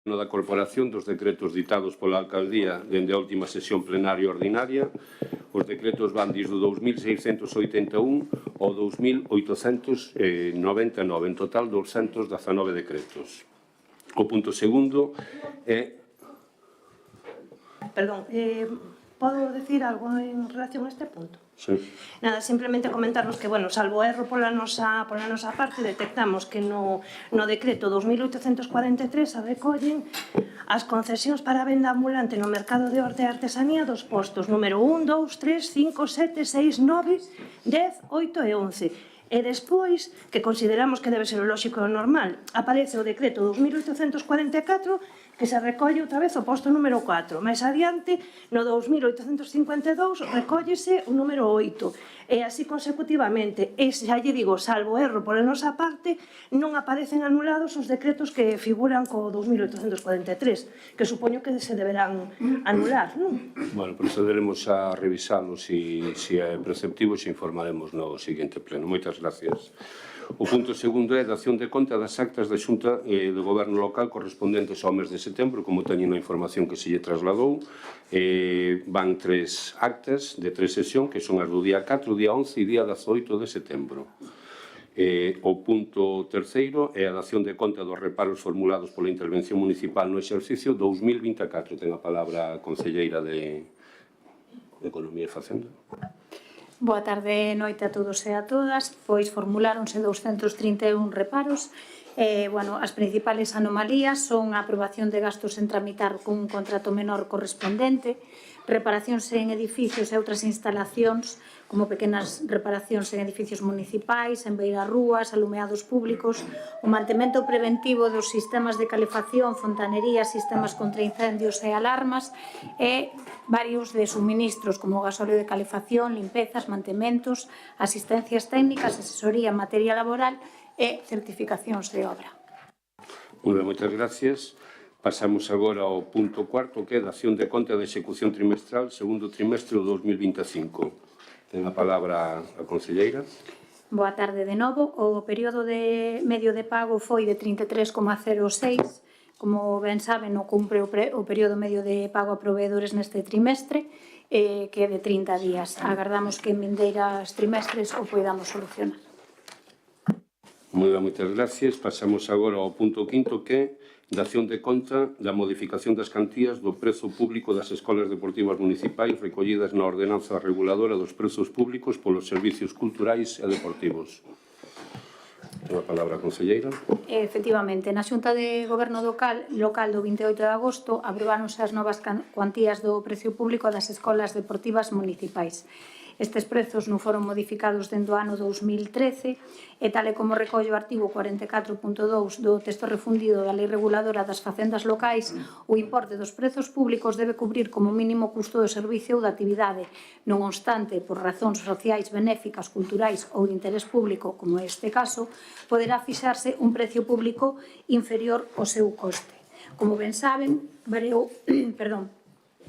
da Corporación dos decretos ditados pola Alcaldía dende a última sesión plenaria ordinaria. Os decretos van desde o 2681 ao 2899, en total 219 decretos. O punto segundo é... Perdón, podo decir algo en relación a este punto? Sí. Nada, simplemente comentarnos que, bueno, salvo erro pola nosa parte, detectamos que no decreto 2843 se recollen as concesións para venda ambulante no mercado de horta e artesanía dos postos número 1, 2, 3, 5, 7, 6, 9, 10, 8 e 11. E despois, que consideramos que debe ser o lóxico e o normal, aparece o decreto 2844 que se recolle outra vez o posto número 4. Mais adiante, no 2852, recóllese o número 8. E así consecutivamente. E xa lle digo, salvo erro pola nosa parte, non aparecen anulados os decretos que figuran co 2843, que supoño que se deberán anular, non? Bueno, procederemos a revisalos e se é preceptivo xe informaremos no seguinte pleno. Moitas gracias. O punto segundo é a dación de conta das actas da Xunta do Goberno Local correspondentes ao mes de setembro, como teñen a información que se lle trasladou. Van 3 actas de 3 sesión, que son as do día 4, día 11 e día 18 de setembro. O punto terceiro é a dación de conta dos reparos formulados pola intervención municipal no exercicio 2024. Ten a palabra a concelleira de Economía e Facenda. Boa tarde e noite a todos e a todas. Pois formuláronse 231 reparos. As principales anomalías son a aprobación de gastos en tramitar cun contrato menor correspondente, reparacións en edificios e outras instalacións, como pequenas reparacións en edificios municipais, en beirarrúas, alumeados públicos, o mantemento preventivo dos sistemas de calefacción, fontanería, sistemas contra incendios e alarmas e varios de suministros como gasóleo de calefacción, limpezas, mantementos, asistencias técnicas, asesoría en materia laboral e certificacións de obra. Moi ben, moitas gracias. Pasamos agora ao punto cuarto, que é a dación de conta de execución trimestral segundo trimestre do 2025. Ten a palabra a concelleira. Boa tarde de novo. O período de medio de pago foi de 33,06. Como ben saben, non cumpre o período medio de pago a proveedores neste trimestre, que é de 30 días. Agardamos que en vindeiras trimestres o poidamos solucionar. Moi ben, moitas gracias. Pasamos agora ao punto quinto, que é dación de conta da modificación das cantías do prezo público das escolas deportivas municipais recollidas na ordenanza reguladora dos prezos públicos polos servicios culturais e deportivos. Ten a palabra a concelleira. Efectivamente, na Xunta de Goberno local do 28 de agosto aprobaronse as novas cuantías do precio público das escolas deportivas municipais. Estes prezos non foron modificados dende o ano 2013 e tal e como recolle o artigo 44.2 do texto refundido da Lei Reguladora das Facendas Locais, o importe dos prezos públicos debe cubrir como mínimo o custo do servicio ou da actividade. Non obstante, por razóns sociais, benéficas, culturais ou de interés público, como é este caso, poderá fixarse un precio público inferior ao seu coste. Como ben saben,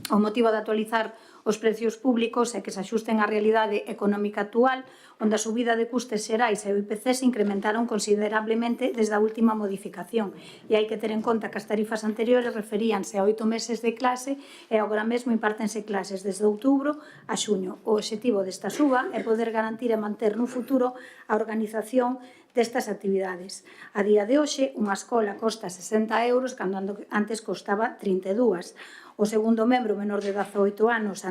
o motivo de actualizar os precios públicos é que se axusten á realidade económica actual, onde a subida de custes xerais e o IPC se incrementaron considerablemente desde a última modificación. E hai que ter en conta que as tarifas anteriores referíanse a 8 meses de clase e agora mesmo impártense clases desde outubro a xuño. O obxectivo desta suba é poder garantir e manter no futuro a organización destas actividades. A día de hoxe, unha escola costa 60 euros cando antes costaba 32. O segundo membro menor de 18 anos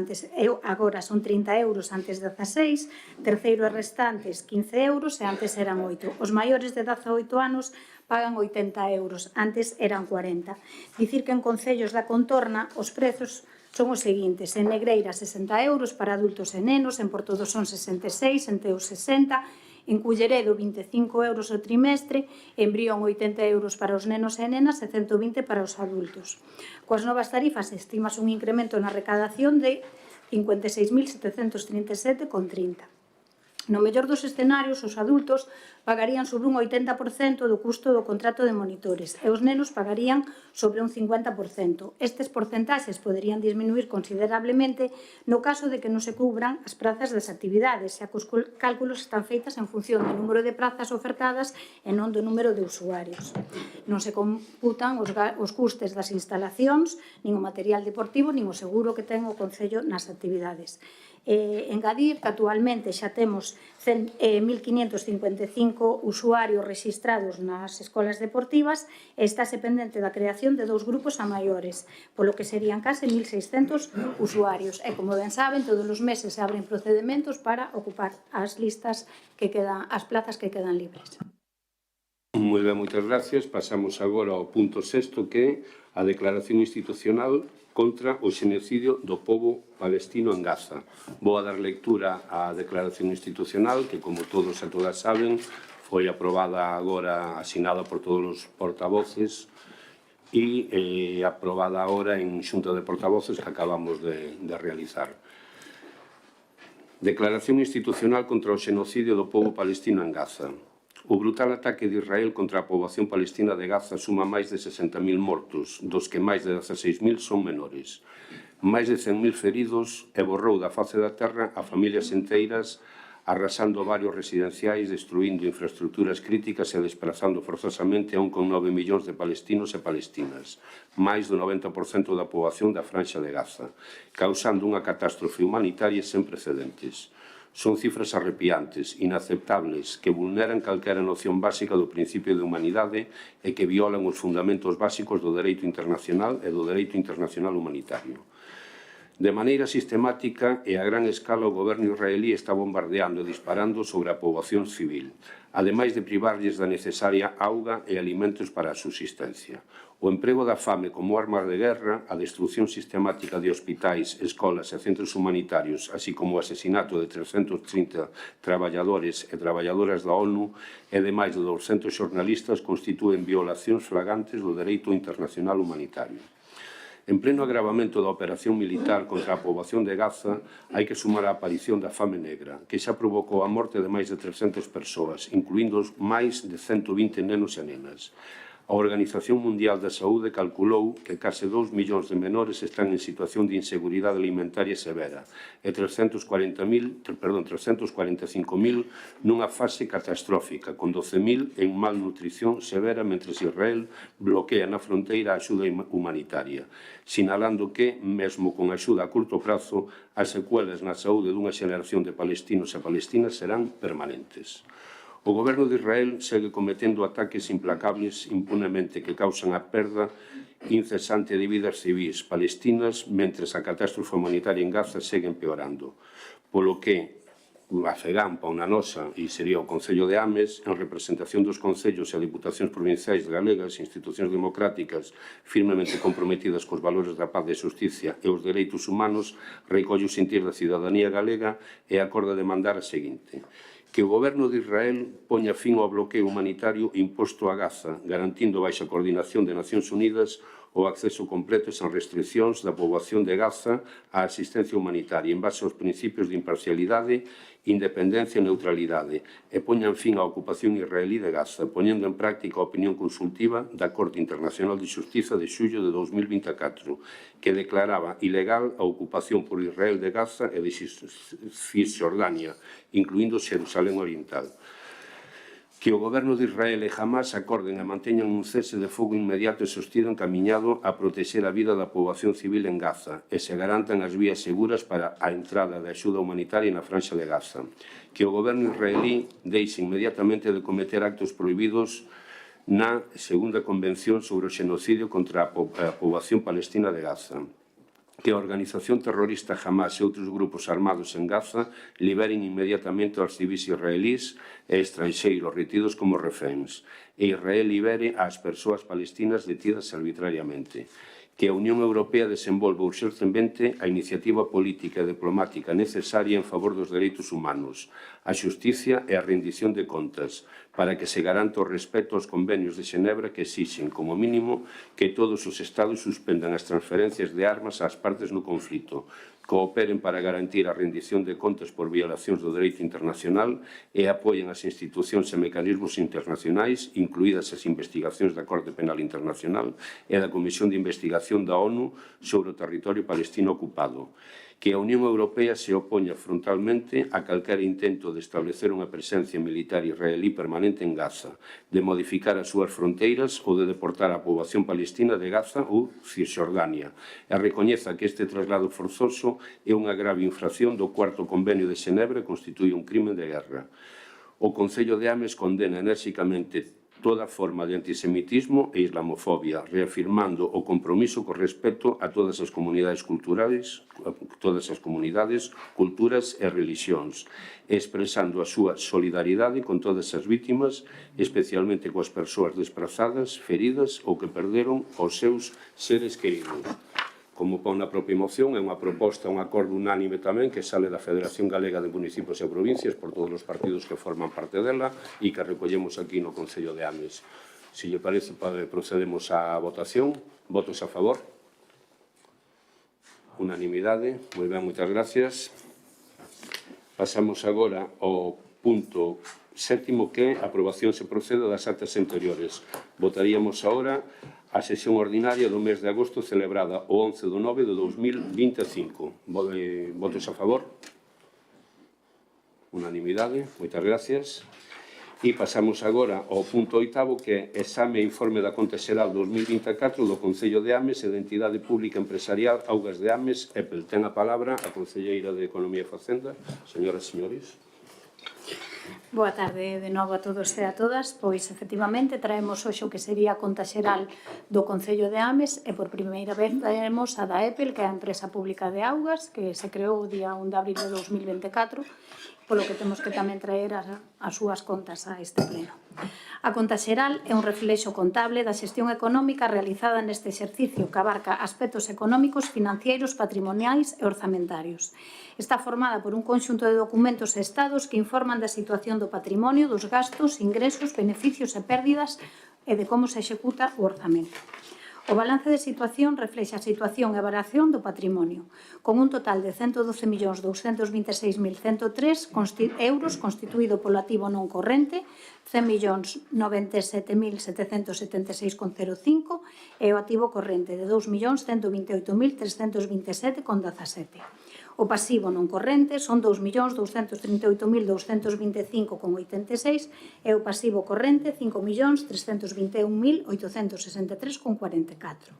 agora son 30 euros, antes 16, terceiro e restantes 15 euros e antes eran 8. Os maiores de 18 anos pagan 80 euros, antes eran 40. Dicir que en concellos da contorna os prezos son os seguintes: en Negreira 60 euros para adultos e nenos, en Portodosón 66, en Teo 60, en Culleredo 25 euros o trimestre, en Brión 80 euros para os nenos e nenas e 120 para os adultos. Coas novas tarifas estimas un incremento na recadación de 56.737,30. No mellor dos escenarios, os adultos pagarían sobre un 80% do custo do contrato de monitores e os nenos pagarían sobre un 50%. Estes porcentaxes poderían disminuir considerablemente no caso de que non se cubran as prazas das actividades, xa que os cálculos están feitas en función do número de prazas ofertadas e non do número de usuarios. Non se computan os custes das instalacións, nin o material deportivo, nin o seguro que ten o Concello nas actividades. Engadir que actualmente xa temos 1.555 usuarios rexistrados nas escolas deportivas e estáse pendente da creación de 2 grupos a maiores, polo que serían case 1.600 usuarios. E, como ben saben, todos os meses se abren procedimentos para ocupar as listas que quedan, as plazas que quedan libres. Moi ben, moitas gracias. Pasamos agora ao punto 6, que é a declaración institucional contra o xenocidio do pobo palestino en Gaza. Vou a dar lectura á declaración institucional que, como todos e todas saben, foi aprobada agora, asinada por todos os portavoces e aprobada agora en xunta de portavoces que acabamos de realizar. Declaración institucional contra o xenocidio do pobo palestino en Gaza. O brutal ataque de Israel contra a poboación palestina de Gaza suma máis de 60.000 mortos, dos que máis de 16.000 son menores. Máis de 100.000 feridos e borrou da face da terra a familias enteiras, arrasando varios residenciais, destruindo infraestructuras críticas e desplazando forzosamente a 1,9 millóns de palestinos e palestinas, máis do 90% da poboación da Franxa de Gaza, causando unha catástrofe humanitaria sen precedentes. Son cifras arrepiantes, inaceptables, que vulneran calquera noción básica do principio de humanidade e que violan os fundamentos básicos do dereito internacional e do dereito internacional humanitario. De maneira sistemática e a gran escala, o goberno israelí está bombardeando e disparando sobre a poboación civil, ademais de privarlles da necesaria auga e alimentos para a subsistencia. O emprego da fame como arma de guerra, a destrucción sistemática de hospitais, escolas e centros humanitarios, así como o asesinato de 330 traballadores e traballadoras da ONU e de máis de 200 xornalistas constitúen violacións flagantes do dereito internacional humanitario. En pleno agravamento da operación militar contra a poboación de Gaza, hai que sumar a aparición da fame negra, que xa provocou a morte de máis de 300 persoas, incluindo máis de 120 nenos e nenas. A Organización Mundial da Saúde calculou que case 2 millóns de menores están en situación de inseguridade alimentaria severa e 345.000 nunha fase catastrófica, con 12.000 en malnutrición severa, mentre Israel bloquea na fronteira a axuda humanitaria, sinalando que, mesmo con axuda a curto prazo, as secuelas na saúde dunha xeración de palestinos e palestinas serán permanentes. O goberno de Israel segue cometendo ataques implacables impunemente que causan a perda incesante de vidas civis palestinas, mentres a catástrofe humanitaria en Gaza segue empeorando. Polo que a FEGAMPA, unha nosa, e sería o Concello de Ames, en representación dos concellos e diputacións provinciais galegas e institucións democráticas firmemente comprometidas cos valores da paz e xusticia e os dereitos humanos, recolle o sentir da cidadanía galega e acorda demandar a seguinte: que o goberno de Israel poña fin ao bloqueo humanitario imposto a Gaza, garantindo baixa coordinación de Nacións Unidas o acceso completo e sen restriccións da poboación de Gaza á asistencia humanitaria en base aos principios de imparcialidade, independencia e neutralidade e poñan fin á ocupación israelí de Gaza, poñendo en práctica a opinión consultiva da Corte Internacional de Xustiza de xullo de 2024, que declaraba ilegal a ocupación por Israel de Gaza e de Cisjordania, incluindo Xerusalén Oriental. Que o goberno de Israel e Hamás acorden e manteñan un cese de fogo inmediato e sostido encaminhado a protexer a vida da poboación civil en Gaza e se garantan as vías seguras para a entrada de axuda humanitaria na Franxa de Gaza. Que o goberno israelí deixe inmediatamente de cometer actos prohibidos na Segunda Convención sobre o xenocidio contra a poboación palestina de Gaza. Que a organización terrorista Hamás e outros grupos armados en Gaza liberen inmediatamente aos civis israelís e estranxeiros retidos como reféns, e Israel libere ás persoas palestinas detidas arbitrariamente. Que a Unión Europea desenvolva urxentemente a iniciativa política e diplomática necesaria en favor dos dereitos humanos, a xusticia e a rendición de contas, para que se garanta o respeto aos convenios de Xenebra que exixen, como mínimo, que todos os Estados suspendan as transferencias de armas ás partes no conflito, cooperen para garantir a rendición de contas por violacións do dereito internacional e apoien as institucións e mecanismos internacionais, incluídas as investigacións da Corte Penal Internacional e da Comisión de Investigación da ONU sobre o territorio palestino ocupado, que a Unión Europea se opoña frontalmente a calquera intento de establecer unha presencia militar israelí permanente en Gaza, de modificar as súas fronteiras ou de deportar a poboación palestina de Gaza ou Cisjordania, e recoñeza que este traslado forzoso é unha grave infracción do cuarto convenio de Xenebra e constitúe un crimen de guerra. O Concello de Ames condena enérxicamente toda forma de antisemitismo e islamofobia, reafirmando o compromiso co respecto a todas as comunidades culturais, todas as comunidades, culturas e religións, expresando a súa solidaridade con todas as vítimas, especialmente coas persoas desprazadas, feridas ou que perderon os seus seres queridos. Como pon na propia moción, é unha proposta, un acordo unánime tamén que sale da Federación Galega de Municipios e Provincias por todos os partidos que forman parte dela e que recollemos aquí no Concello de Ames. Se lle parece, procedemos á votación. Votos a favor? Unanimidade. Moi ben, moitas gracias. Pasamos agora ao punto sétimo, que a aprobación se procede das actas anteriores. Votaríamos agora a sesión ordinaria do mes de agosto celebrada o 11 de 9 de 2025. Votos a favor? Unanimidade. Moitas gracias. E pasamos agora ao punto oitavo, que é exame e informe da Conta Xeral 2024 do Concello de Ames e da Entidade Pública Empresarial Augas de Ames, EPEL. Ten a palabra a Concelleira de Economía e Facenda. Señoras e señores. Boa tarde de novo a todos e a todas. Pois, efectivamente, traemos hoxe o que sería a conta xeral do Concello de Ames e por primeira vez traemos a da EPEL, que é a Empresa Pública de Augas, que se creou o día 1 de abril de 2024, polo que temos que tamén traer as súas contas a este pleno. A conta xeral é un reflexo contable da xestión económica realizada neste exercicio que abarca aspectos económicos, financeiros, patrimoniais e orzamentarios. Está formada por un conxunto de documentos e estados que informan da situación do patrimonio, dos gastos, ingresos, beneficios e pérdidas e de como se executa o orzamento. O balance de situación reflexa a situación e variación do patrimonio, con un total de 112.226.103 euros constituído polo activo non corrente, 100.097.776,05 e o activo corrente de 2.128.327,17. O pasivo non corrente son 2.238.225,86 e o pasivo corrente 5.321.863,44.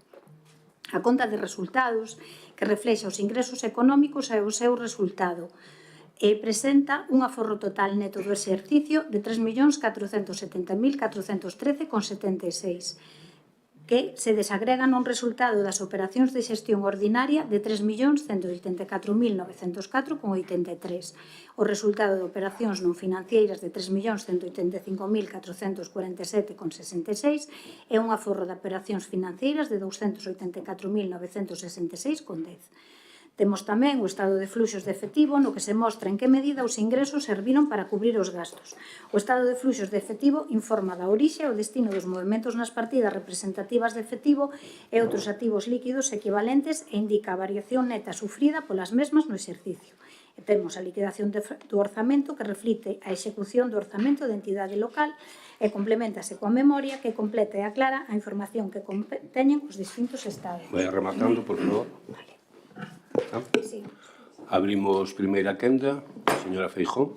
A conta de resultados, que reflexa os ingresos económicos e o seu resultado, e presenta un aforro total neto do exercicio de 3.470.413,76, que se desagregan un resultado das operacións de xestión ordinaria de 3.184.904,83, o resultado de operacións non financeiras de 3.185.447,66 e un aforro de operacións financeiras de 284.966,10. Temos tamén o estado de fluxos de efectivo, no que se mostra en que medida os ingresos serviron para cubrir os gastos. O estado de fluxos de efectivo informa da orixe e o destino dos movementos nas partidas representativas de efectivo e outros activos líquidos equivalentes e indica a variación neta sufrida polas mesmas no exercicio. E temos a liquidación do orzamento, que reflite a execución do orzamento de entidade local e complementase coa memoria que completa e aclara a información que teñen os distintos estados. Vai rematando, por favor. Vale. Sí. Abrimos primeira quenda. Señora Feijóo.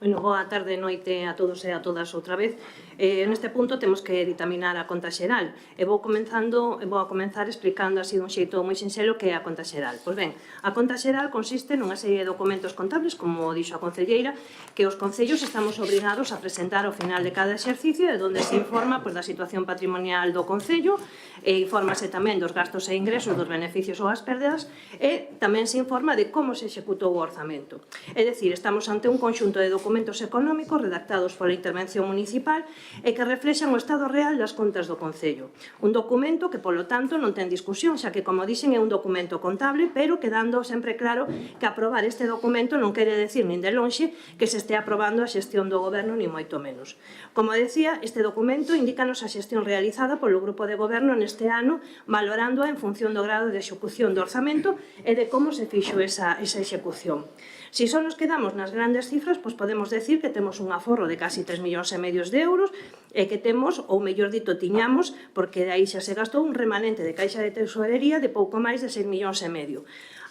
Bueno, boa tarde, noite a todos e a todas outra vez. Neste punto temos que ditaminar a conta xeral e vou a comenzar explicando así dun xeito moi sinxelo que é a conta xeral. Pois ben, a conta xeral consiste nunha serie de documentos contables, como dixo a concelleira, que os concellos estamos obrigados a presentar ao final de cada exercicio e onde se informa da situación patrimonial do concello e infórmase tamén dos gastos e ingresos, dos beneficios ou as pérdidas e tamén se informa de como se executou o orzamento. É dicir, estamos ante un conxunto de documentos documentos económicos redactados pola intervención municipal e que reflexan o estado real das contas do Concello. Un documento que, polo tanto, non ten discusión, xa que, como dixen, é un documento contable, pero quedando sempre claro que aprobar este documento non quere decir nin de lonxe que se este aprobando a xestión do Goberno, ni moito menos. Como decía, este documento indícanos a xestión realizada polo Grupo de Goberno neste ano, valorándoa en función do grado de execución do orzamento e de como se fixo esa execución. Si só nos quedamos nas grandes cifras, pois podemos decir que temos un aforro de casi 3,5 millóns de euros e que temos, ou mellor dito, tiñamos, porque de aí xa se gastou un remanente de caixa de tesorería de pouco máis de 6,5 millóns.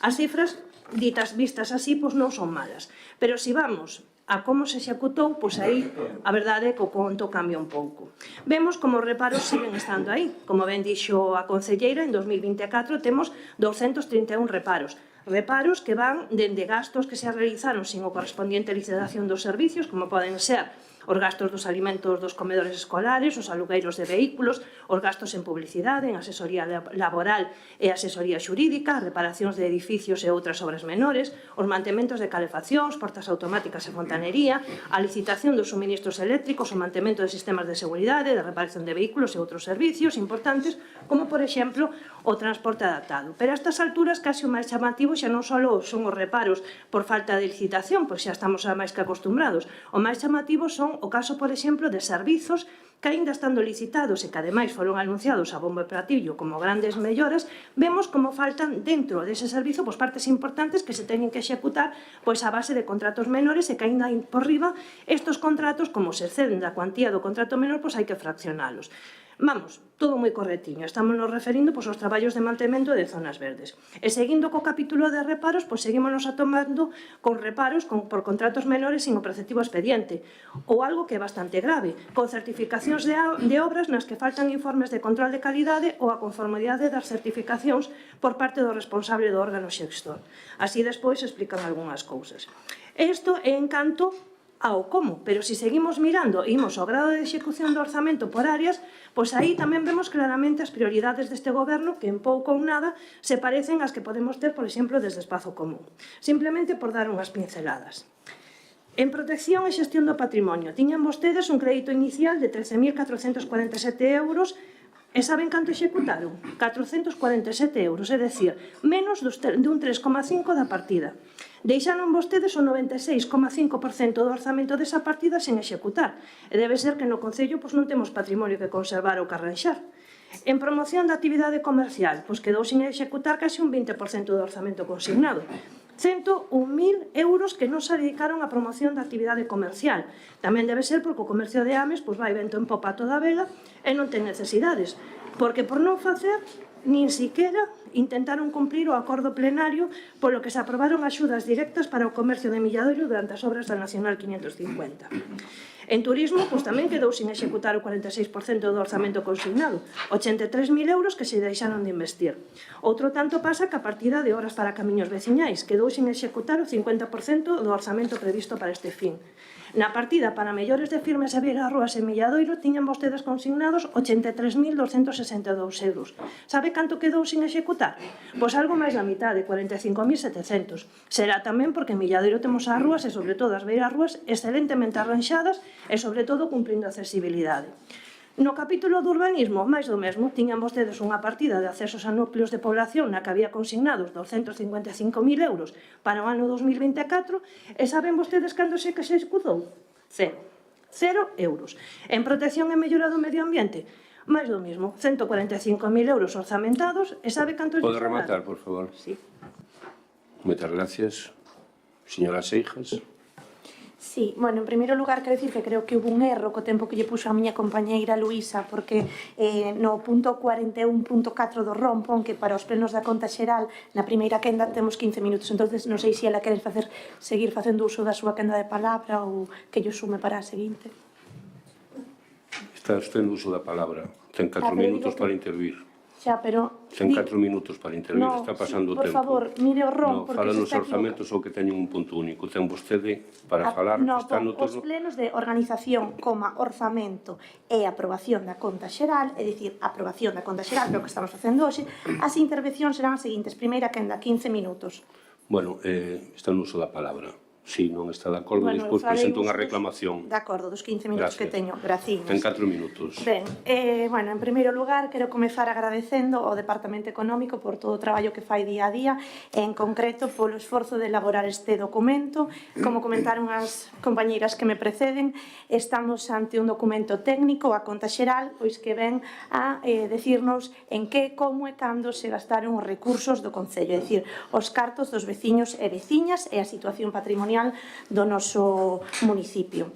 As cifras, ditas vistas así, pois non son malas. Pero se vamos a como se executou, pois aí a verdade é que o conto cambia un pouco. Vemos como os reparos siguen estando aí. Como ben dixo a concelleira, en 2024 temos 231 reparos. Reparos que van dende gastos que se realizaron sin o correspondiente licitación dos servicios, como poden ser os gastos dos alimentos dos comedores escolares, os alugueiros de vehículos, os gastos en publicidade, en asesoría laboral e asesoría xurídica, reparacións de edificios e outras obras menores, os mantementos de calefaccións, portas automáticas e fontanería, a licitación dos suministros eléctricos, o mantemento de sistemas de seguridade, de reparación de vehículos e outros servicios importantes, como, por exemplo, o transporte adaptado. Pero a estas alturas, case o máis chamativo xa non só son os reparos por falta de licitación, pois xa estamos máis que acostumbrados. O máis chamativo son o caso, por exemplo, de servizos que, aínda estando licitados e que ademais foron anunciados a bombo e platillo como grandes melloras, vemos como faltan dentro dese servizo partes importantes que se teñen que executar a base de contratos menores e que aínda por riba estos contratos, como se exceden da cuantía do contrato menor, hai que fraccionalos. Vamos, todo moi correctiño. Estamos nos referindo aos traballos de mantemento de zonas verdes. E seguindo co capítulo de reparos, seguímonos atomando con reparos por contratos menores sin o preceptivo expediente. Ou algo que é bastante grave, con certificacións de obras nas que faltan informes de control de calidade ou a conformidade das certificacións por parte do responsable do órgano xestor. Así despois explican algunhas cousas. Isto é en canto ao como, pero se seguimos mirando e imos ao grado de execución do orzamento por áreas, aí tamén vemos claramente as prioridades deste goberno que en pouco ou nada se parecen ás que podemos ter, por exemplo, desde Espazo Común. Simplemente por dar unhas pinceladas. En protección e xestión do patrimonio, tiñan vostedes un crédito inicial de 13.447 euros. E saben canto executaron? 447 euros, é dicir, menos dun 3,5% da partida. Deixaron vostedes o 96,5% do orzamento desa partida sen executar. E debe ser que no Concello non temos patrimonio que conservar ou que arranxar. En promoción da actividade comercial, quedou sin executar case un 20% do orzamento consignado. 101.000 euros que non se dedicaron á promoción da actividade comercial. Tamén debe ser porque o comercio de Ames vai vento en popa toda a vela e non ten necesidades. Porque por non facer, nin siquiera intentaron cumprir o acordo plenario polo que se aprobaron axudas directas para o comercio de Milladoiro durante as obras da Nacional 550. En turismo, tamén quedou sin executar o 46% do orzamento consignado, 83.000 euros que se deixaron de investir. Outro tanto pasa que a partida de horas para camiños veciñais quedou sin executar o 50% do orzamento previsto para este fin. Na partida para mellores de firmes e beirarrúas en Milladoiro tiñan vostedes consignados 83.262 euros. Sabe canto quedou sin executar? Algo máis da mitad, de 45.700. Será tamén porque en Milladoiro temos as rúas e, sobre todo, as beirarrúas excelentemente arranxadas e, sobre todo, cumprindo a accesibilidade. No capítulo do urbanismo, máis do mesmo, tiñan vostedes unha partida de accesos a núcleos de población na que había consignados 255.000 euros para o ano 2024 e saben vostedes cando se executou? 0 euros. En protección e mellora do medio ambiente, máis do mesmo, 145.000 euros orzamentados e sabe cantos... Pode rematar, por favor? Sí. Moitas gracias. Señora Seijas. Sí, bueno, en primeiro lugar quero dicir que creo que houve un erro co tempo que lle puxo a miña compañeira Luísa, porque no punto 41.4 do ROM pon que para os plenos da conta xeral na primeira quenda temos 15 minutos, entonces non sei se ela quere seguir facendo uso da súa quenda de palabra ou que lle sume para a seguinte. Está usted no uso da palabra. Ten 4 minutos para intervir. Xa, pero... Ten 4 minutos para intervir, está pasando o tempo. Por favor, mire o ROM, porque fala se nos está orzamentos ou que teñen un punto único. Ten vostede para falar... está no os plenos de organización, orzamento e aprobación da conta xeral, é dicir, aprobación da conta xeral, que é o que estamos facendo hoxe, as intervencións serán as seguintes. Primeira quenda, 15 minutos. Bueno, está no uso da palabra. Si non está de acordo, despois presento unha reclamación. De acordo, dos 15 minutos que teño. Graciñas. En 4 minutos. Ben, bueno, en primeiro lugar, quero comezar agradecendo ao Departamento Económico por todo o traballo que fai día a día, e en concreto polo esforzo de elaborar este documento. Como comentaron as compañeiras que me preceden, estamos ante un documento técnico, a conta xeral, pois que ven a decirnos en que, como e cando se gastaron os recursos do Concello, é dicir, os cartos dos veciños e veciñas e a situación patrimonial do noso municipio.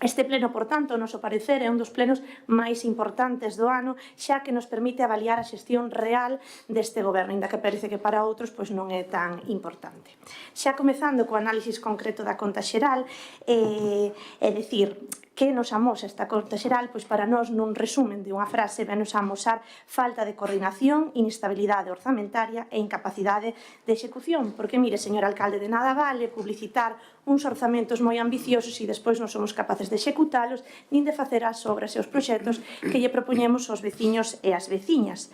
Este pleno, por tanto, ao noso parecer, é un dos plenos máis importantes do ano, xa que nos permite avaliar a xestión real deste goberno, inda que parece que para outros pois non é tan importante. Xa comezando co análisis concreto da conta xeral, é dicir, que nos amosa esta conta xeral? Pois para nós, nun resumen de unha frase, venos a amosar falta de coordinación, inestabilidade orzamentaria e incapacidade de execución. Porque, mire, señor alcalde, de nada vale publicitar uns orzamentos moi ambiciosos e despois non somos capaces de executalos, nin de facer as obras e os proxectos que lle propoñemos aos veciños e as veciñas.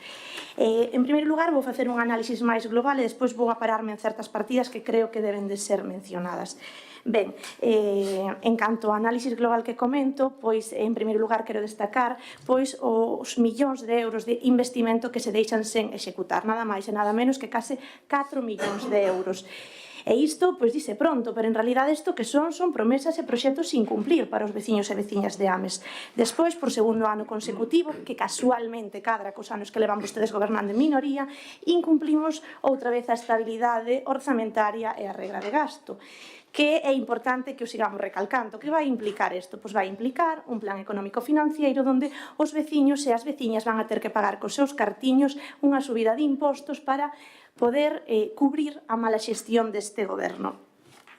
En primeiro lugar, vou facer un análisis máis global e despois vou a pararme en certas partidas que creo que deben de ser mencionadas. Ben, en canto ao análisis global que comento, pois, en primeiro lugar, quero destacar pois os millóns de euros de investimento que se deixan sen executar, nada máis e nada menos que case 4 millóns de euros. E isto, pois, dice pronto, pero en realidade isto que son promesas e proxectos sin cumplir para os veciños e veciñas de Ames. Despois, por segundo ano consecutivo, que casualmente cadra cos anos que levan vostedes gobernando en minoría, incumplimos outra vez a estabilidade orzamentaria e a regra de gasto, que é importante que o sigamos recalcando. Que vai implicar isto? Pois vai implicar un plan económico-financiero onde os veciños e as veciñas van a ter que pagar cos seus cartiños unha subida de impostos para poder cubrir a mala xestión deste goberno.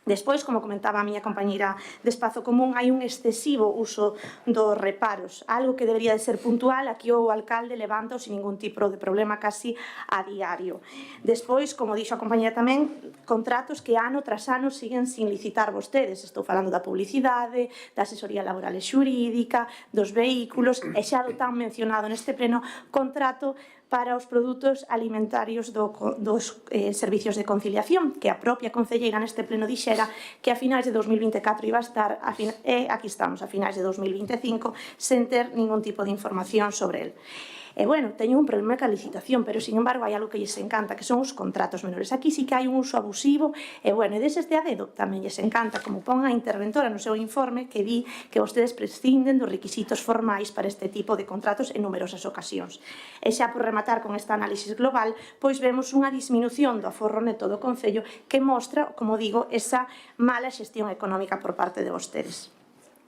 Despois, como comentaba a miña compañeira de Espazo Común, hai un excesivo uso dos reparos, algo que debería de ser puntual, aquí o alcalde levanta sin ningún tipo de problema casi a diario. Despois, como dixo a compañeira tamén, contratos que ano tras ano siguen sin licitar vostedes. Estou falando da publicidade, da asesoría laboral e xurídica, dos vehículos, e xa do tan mencionado neste pleno contrato para os produtos alimentarios dos servicios de conciliación, que a propia concelleira neste pleno dixera que a finais de 2024 iba a estar, e aquí estamos, a finais de 2025, sen ter ningún tipo de información sobre el. E, bueno, teño un problema ca licitación, pero, sin embargo, hai algo que lles encanta, que son os contratos menores. Aquí sí que hai un uso abusivo, e, bueno, e deses de a dedo tamén lles encanta, como pon a interventora no seu informe, que di que vostedes prescinden dos requisitos formais para este tipo de contratos en numerosas ocasións. E xa por rematar con este análisis global, pois vemos unha disminución do aforro neto do Concello que mostra, como digo, esa mala xestión económica por parte de vostedes.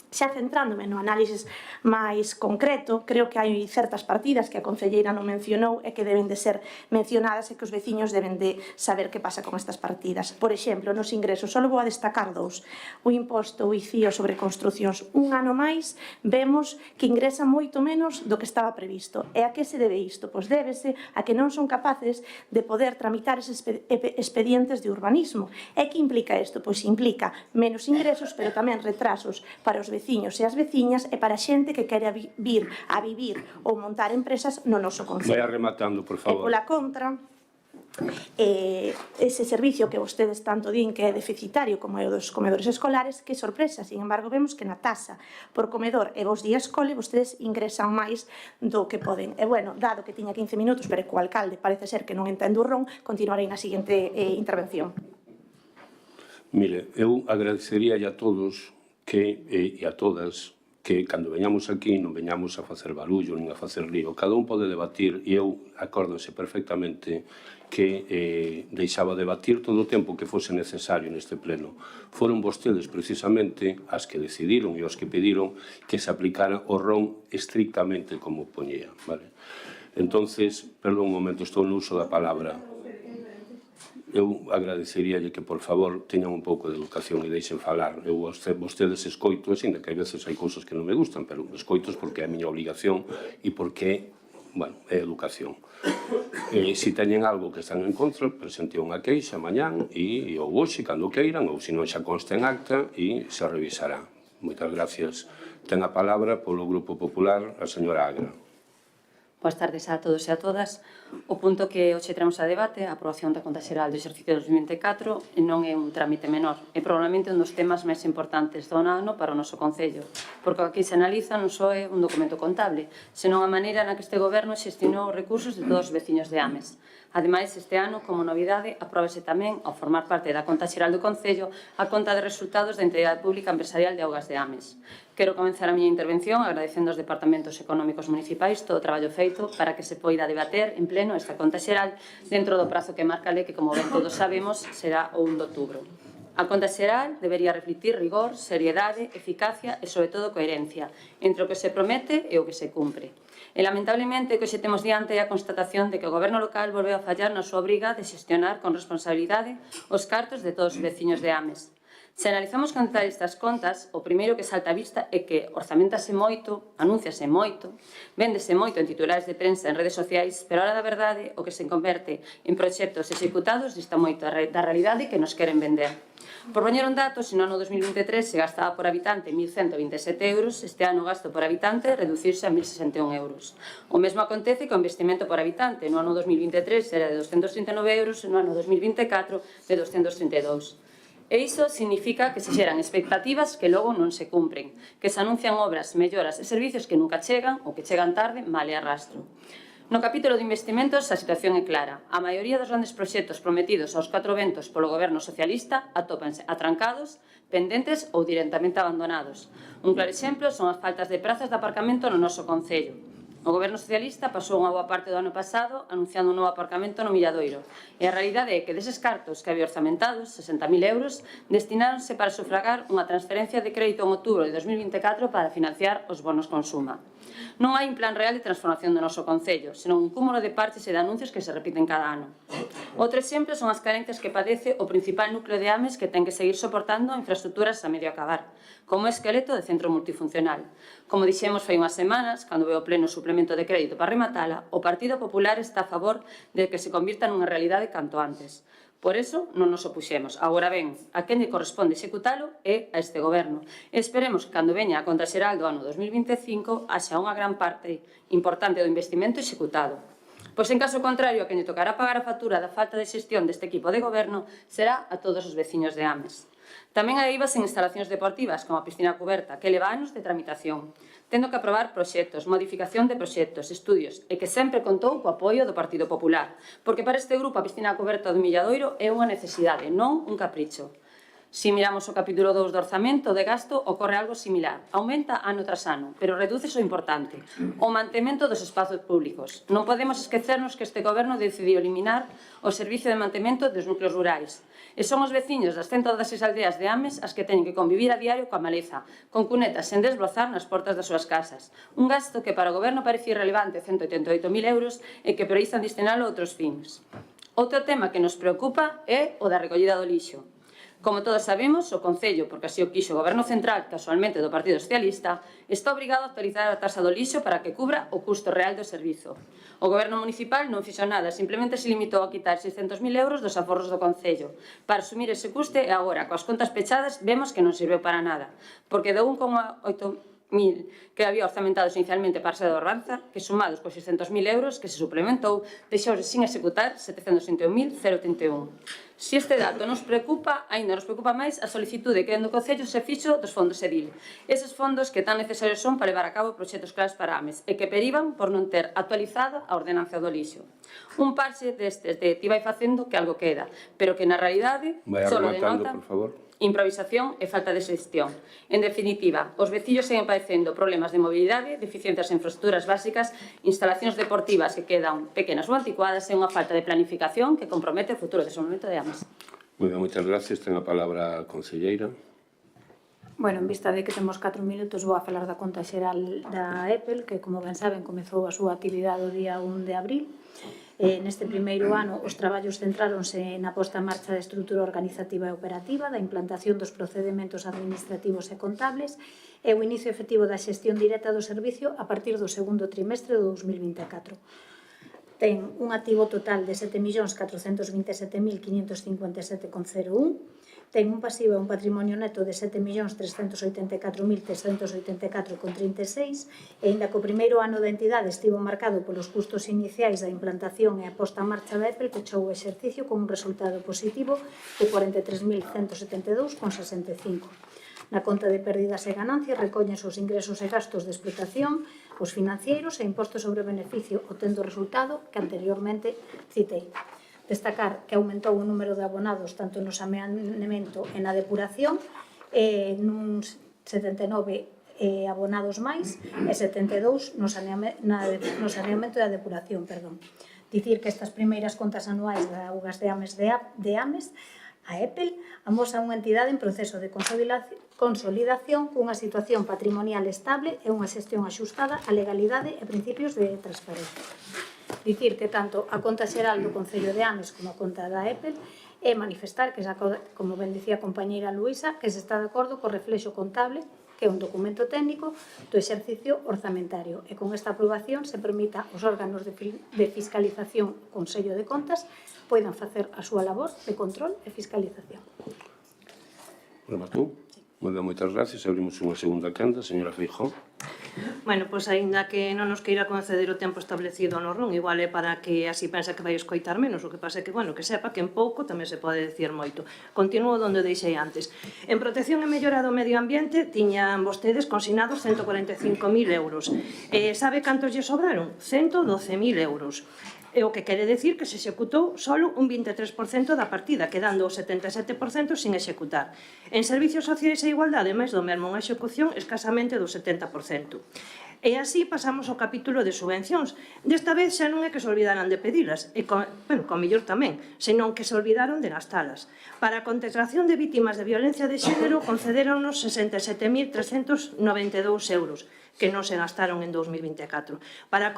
Xa centrándome no análisis máis concreto, creo que hai certas partidas que a concelleira non mencionou e que deben de ser mencionadas e que os veciños deben de saber que pasa con estas partidas. Por exemplo, nos ingresos, só vou a destacar dous. O imposto, o ICIO sobre construcións, un ano máis, vemos que ingresa moito menos do que estaba previsto. E a que se debe isto? Pois débese a que non son capaces de poder tramitar eses expedientes de urbanismo. E que implica isto? Pois implica menos ingresos, pero tamén retrasos para os veciños e as veciñas e para a xente que quere vir a vivir ou montar empresas no noso concello. Vai rematando, por favor. E pola contra, ese servicio que vostedes tanto din que é deficitario como é o dos comedores escolares, que sorpresa, sin embargo, vemos que na tasa por comedor e vos días escole vostedes ingresan máis do que poden. E, bueno, dado que tiña 15 minutos, pero co alcalde parece ser que non entendo o ron, continuarei na seguinte intervención. Mire, eu agradecería a todos e a todas que cando veñamos aquí non veñamos a facer barullo nin a facer lío. Cada un pode debatir e eu acórdose perfectamente que deixaba debatir todo o tempo que fose necesario neste pleno. Foron vostedes precisamente as que decidiron e os que pediron que se aplicara o RON estrictamente como poñía. Entonces, perdón un momento, estou no uso da palabra. Eu agradeceríalle que, por favor, teñan un pouco de educación e deixen falar. Eu vostedes escoito, e que hai veces hai cousas que non me gustan, pero escoitos porque é a miña obligación e porque, bueno, é educación. Se teñen algo que están en contra, presente unha queixa mañán e ou hoxe, cando queiran, ou se non xa consta en acta e se revisará. Moitas gracias. Ten a palabra polo Grupo Popular a señora Agra. Boas tardes a todos e a todas. O punto que hoxe traemos a debate, a aprobación da conta xeral do exercicio 2024, non é un trámite menor. É probablemente un dos temas máis importantes do ano para o noso Concello, porque o que se analiza non só é un documento contable, senón a maneira na que este goberno xestionou os recursos de todos os veciños de Ames. Ademais, este ano, como novidade, apróbase tamén, ao formar parte da conta xeral do Concello, a conta de resultados da Entidade Pública Empresarial de Augas de Ames. Quero comenzar a miña intervención agradecendo aos departamentos económicos municipais todo o traballo feito para que se poida debater en pleno esta conta xeral dentro do prazo que marca a lei que, como ben todos sabemos, será o 1 de outubro. A conta xeral debería reflectir rigor, seriedade, eficacia e, sobre todo, coherencia entre o que se promete e o que se cumpre. E, lamentablemente, o que xe temos diante é a constatación de que o goberno local volveu a fallar na súa obriga de xestionar con responsabilidade os cartos de todos os veciños de Ames. Se analizamos con detalle estas contas, o primeiro que salta a vista é que orzamentase moito, anúnciase moito, véndese moito en titulares de prensa en redes sociais, pero a hora da verdade o que se converte en proxectos executados dista moito da realidade que nos queren vender. Por poñer un dato, se no ano 2023 se gastaba por habitante 1.127 euros, este ano o gasto por habitante reducirse a 1.061 euros. O mesmo acontece co investimento por habitante. No ano 2023 era de 239 euros e no ano 2024 de 232. E iso significa que se xeran expectativas que logo non se cumpren, que se anuncian obras, melloras e servicios que nunca chegan ou que chegan tarde, mal e arrastro. No capítulo de investimentos, a situación é clara. A maioría dos grandes proxectos prometidos aos 4 ventos polo goberno socialista atópanse atrancados, pendentes ou directamente abandonados. Un claro exemplo son as faltas de prazas de aparcamento no noso Concello. O goberno socialista pasou unha boa parte do ano pasado anunciando un novo aparcamento no Milladoiro e a realidade é que deses cartos que había orzamentados, 60.000 euros, destináronse para sufragar unha transferencia de crédito en outubro de 2024 para financiar os bonos Consuma. Non hai un plan real de transformación do noso Concello, senón un cúmulo de parches e de anuncios que se repiten cada ano. Outro exemplo son as carencias que padece o principal núcleo de Ames que ten que seguir soportando infraestructuras a medio acabar, como o esqueleto de centro multifuncional. Como dixemos fai unhas semanas, cando veo pleno suplemento de crédito para rematala, o Partido Popular está a favor de que se convirta nunha realidade canto antes. Por eso non nos opuxemos. Agora ben, a quen lle corresponde executalo é a este goberno. E esperemos que cando veña a conta xeral do ano 2025 haxa unha gran parte importante do investimento executado. Pois en caso contrario, a quen lle tocará pagar a factura da falta de xestión deste equipo de goberno será a todos os veciños de Ames. Tamén hai IVAs en instalacións deportivas, como a piscina cuberta, que leva anos de tramitación, tendo que aprobar proxectos, modificación de proxectos, estudios, e que sempre contou co apoio do Partido Popular, porque para este grupo a piscina cuberta do Milladoiro é unha necesidade, non un capricho. Se miramos o capítulo 2 do orzamento de gasto, ocorre algo similar. Aumenta ano tras ano, pero reduce o importante, o mantemento dos espazos públicos. Non podemos esquecernos que este goberno decidiu eliminar o servicio de mantemento dos núcleos rurais. E son os veciños das 116 aldeas de Ames as que teñen que convivir a diario coa maleza, con cunetas sen desbrozar nas portas das súas casas. Un gasto que para o goberno parece irrelevante, 188.000 euros, e que priorizan destinalo a outros fins. Outro tema que nos preocupa é o da recollida do lixo. Como todos sabemos, o Concello, porque así o quixo o Goberno Central, casualmente do Partido Socialista, está obrigado a actualizar a taxa do lixo para que cubra o custo real do servizo. O Goberno Municipal non fixo nada, simplemente se limitou a quitar 600.000 euros dos aforros do Concello para asumir ese custe e agora, coas contas pechadas, vemos que non sirveu para nada, porque de 1,8 mil que había orzamentados inicialmente para a sede do Orbanza, que sumados cos 600.000 euros que se suplementou, deixouse sin executar 721.081. Se este dato nos preocupa, ainda nos preocupa máis a solicitude que dentro do Concello se fixo dos fondos EDIL. Eses fondos que tan necesarios son para levar a cabo proxectos claros para Ames e que perivan por non ter actualizada a ordenanza do lixo. Un parche destes de ti vai facendo que algo queda, pero que na realidade só denota por favor. Improvisación e falta de xestión. En definitiva, os veciños seguen padecendo problemas de mobilidade, deficiencias en infraestructuras básicas, instalacións deportivas que quedan pequenas ou anticuadas e unha falta de planificación que compromete o futuro desenvolvemento de Ames. Moi ben, moitas gracias. Ten a palabra a conselleira. Bueno, en vista de que temos 4 minutos, vou a falar da conta xeral da EPEL, que, como ben saben, comezou a súa actividade o día 1 de abril. Neste primeiro ano, os traballos centráronse na posta en marcha da estrutura organizativa e operativa, da implantación dos procedementos administrativos e contables e o inicio efectivo da xestión directa do servicio a partir do segundo trimestre do 2024. Ten un activo total de 7.427.557,01, ten un pasivo e un patrimonio neto de 7.384.384,36 e aínda que o primeiro ano da entidade estivo marcado polos custos iniciais da implantación e a posta en marcha da Apple, pechou o exercicio con un resultado positivo de 43.172,65. Na conta de pérdidas e ganancias recóllense os ingresos e gastos de explotación, os financeiros e impostos sobre o beneficio, obtendo o resultado que anteriormente citei. Destacar que aumentou o número de abonados tanto no saneamento e na depuración, nuns 79 abonados máis e 72 no saneamento e a depuración. Dicir que estas primeiras contas anuais da Augas de Ames, a Apple, amosa unha entidade en proceso de consolidación cunha situación patrimonial estable e unha xestión axustada á legalidade e principios de transparencia. Dicir que tanto a conta xeral do Concello de Ames como a conta da Apple é manifestar que, como ben dicía a compañeira Luisa, que se está de acordo co reflexo contable, que é un documento técnico do exercicio orzamentario, e con esta aprobación se permita aos órganos de fiscalización Consello de Contas poidan facer a súa labor de control e fiscalización. Rematou? Moi ben, moitas gracias. Abrimos unha segunda quenda. Señora Feijóo. Bueno, pois aínda que non nos queira conceder o tempo establecido no RUN, igual é para que así pensa que vai escoitar menos, o que pasa é que, bueno, que sepa que en pouco tamén se pode decir moito. Continuo onde deixei antes. En protección e mellora do medio ambiente tiñan vostedes consignados 145.000 euros. Sabe cantos lle sobraron? 112.000 euros. E o que quere decir que se executou solo un 23% da partida, quedando o 77% sin executar. En Servicios Sociais e Igualdade, máis do mesmo, unha execución escasamente do 70%. E así pasamos ao capítulo de subvencións. Desta vez xa non é que se olvidaran de pedilas, e con mellor tamén, senón que se olvidaron de gastalas. Para a contemplación de vítimas de violencia de xénero concederonnos 67.392 euros, que non se gastaron en 2024. Para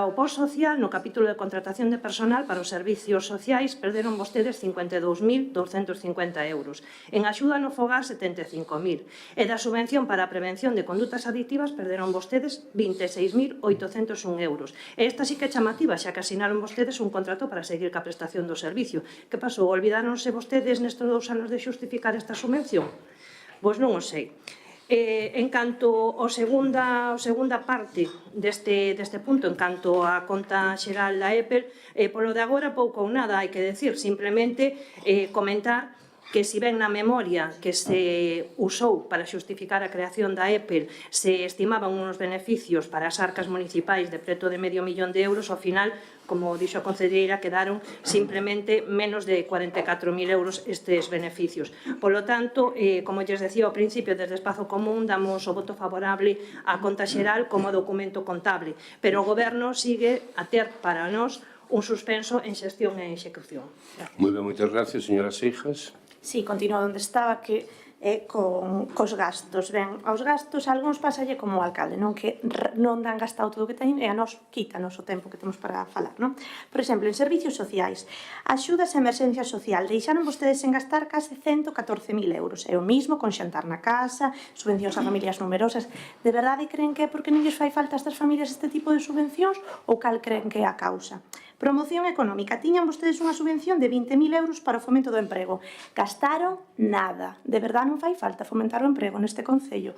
o post social, no capítulo de contratación de personal para os servicios sociais, perderon vostedes 52.250 euros. En axuda no fogar, 75.000. E da subvención para a prevención de condutas adictivas, perderon vostedes 26.801 euros. E esta sí que é chamativa, xa que asinaron vostedes un contrato para seguir ca prestación do servicio. Que pasou? Olvidáronse vostedes nestes 2 anos de xustificar esta subvención? Pois non o sei. En canto ao segunda parte deste punto, en canto á conta xeral da Apple, polo de agora pouco ou nada hai que decir, simplemente comentar que si ben na memoria que se usou para xustificar a creación da Apple se estimaban uns beneficios para as arcas municipais de preto de €500.000, ao final, como dixo a concelleira, quedaron simplemente menos de 44.000 euros estes beneficios. Polo tanto, como lles decía ao principio, desde Espazo Común damos o voto favorable á conta xeral como documento contable, pero o Goberno sigue a ter para nós un suspenso en xestión e execución. Moi ben, moitas gracias, señora Seijas. Sí, continúo onde estaba, que cos gastos. Ben, aos gastos, algúns pasalle como o alcalde, non que non dan gastado todo o que teñen e a nos quítanos o tempo que temos para falar, non? Por exemplo, en servicios sociais, axudas a emerxencia social, deixaron vostedes en gastar case 114.000 euros. É o mismo con xantar na casa, subvencións a familias numerosas. De verdade creen que é porque non lles fai falta a estas familias este tipo de subvencións ou cal creen que é a causa? Promoción económica. Tiñan vostedes unha subvención de 20.000 euros para o fomento do emprego. Gastaron nada. De verdade non fai falta fomentar o emprego neste concello.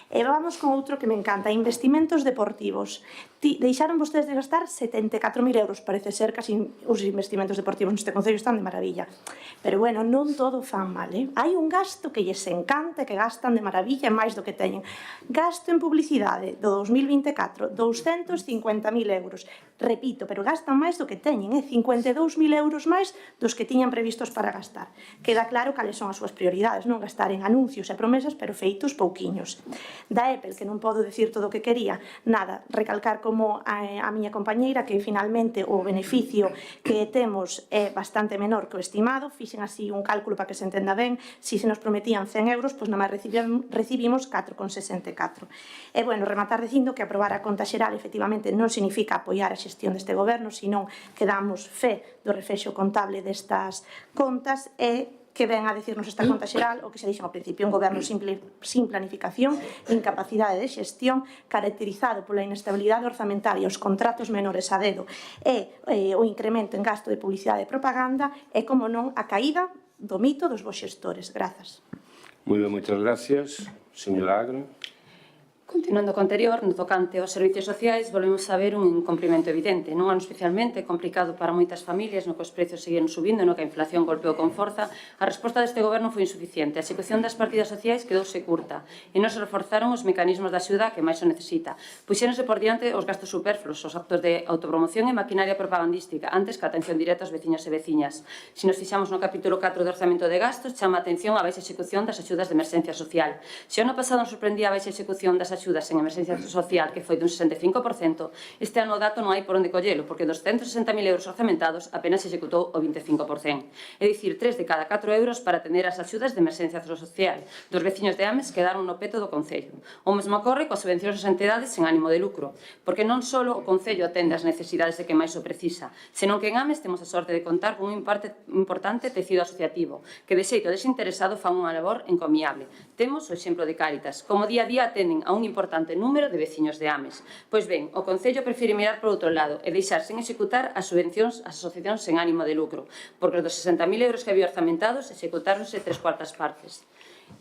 E vamos con outro que me encanta, investimentos deportivos. Deixaron vostedes de gastar 74.000 euros. Parece ser que os investimentos deportivos neste concello están de maravilla. Pero bueno, non todo fan mal, Hai un gasto que lles encanta e que gastan de maravilla máis do que teñen. Gasto en publicidade do 2024, 250.000 euros. Repito, pero gastan máis do que teñen, 52.000 euros máis dos que tiñan previstos para gastar. Queda claro cales son as súas prioridades, non gastar en anuncios e promesas, pero feitos pouquiños. Da Apple, que non podo decir todo o que quería, nada, recalcar como a miña compañeira que finalmente o beneficio que temos é bastante menor que o estimado, fixen así un cálculo para que se entenda ben, se nos prometían 100 euros, pois nada máis recibimos 4,64. E bueno, rematar dicindo que aprobar a conta xeral efectivamente non significa apoiar a xestión deste goberno, senón que damos fe do reflexo contable destas contas e que ven a decirnos esta conta xeral o que se dixen ao principio, un goberno sin planificación, incapacidade de xestión, caracterizado pola inestabilidade orzamentaria, os contratos menores a dedo e o incremento en gasto de publicidade e propaganda e, como non, a caída do mito dos bos xestores. Grazas. Moi ben, moitas gracias. Señora Agra. Continuando co anterior, no tocante aos servicios sociais, volvemos a ver un incumprimento evidente. Nun ano especialmente complicado para moitas familias, no que os precios seguían subindo, no que a inflación golpeou con forza, a resposta deste goberno foi insuficiente. A execución das partidas sociais quedouse curta e non se reforzaron os mecanismos de axuda que máis o necesita. Puxéronse por diante os gastos superfluos, os actos de autopromoción e maquinaria propagandística, antes que a atención directa aos veciños e veciñas. Se nos fixamos no capítulo 4 do orzamento de gastos, chama a atención a baixa execución das axudas de emerxencia social. Se o ano pasado nos sorprendía a baixa execución das axudas en emerxencia social, que foi dun 65%, este ano o dato non hai por onde collelo, porque dos 160.000 euros orzamentados apenas se executou o 25%. É dicir, 3 de cada 4 euros para atender as axudas de emerxencia social dos veciños de Ames quedaron no peto do Concello. O mesmo ocorre coas subvencións ás entidades sen ánimo de lucro, porque non só o Concello atende as necesidades de que máis o precisa, senón que en Ames temos a sorte de contar con un importante tecido asociativo, que de xeito desinteresado fan unha labor encomiable. Temos o exemplo de Cáritas, como día a día atenden a un importante número de veciños de Ames. Pois ben, o Concello prefire mirar por outro lado e deixar sen executar as subvencións ás asociacións sen ánimo de lucro, porque dos 60.000 euros que había orzamentados executáronse 3/4 partes.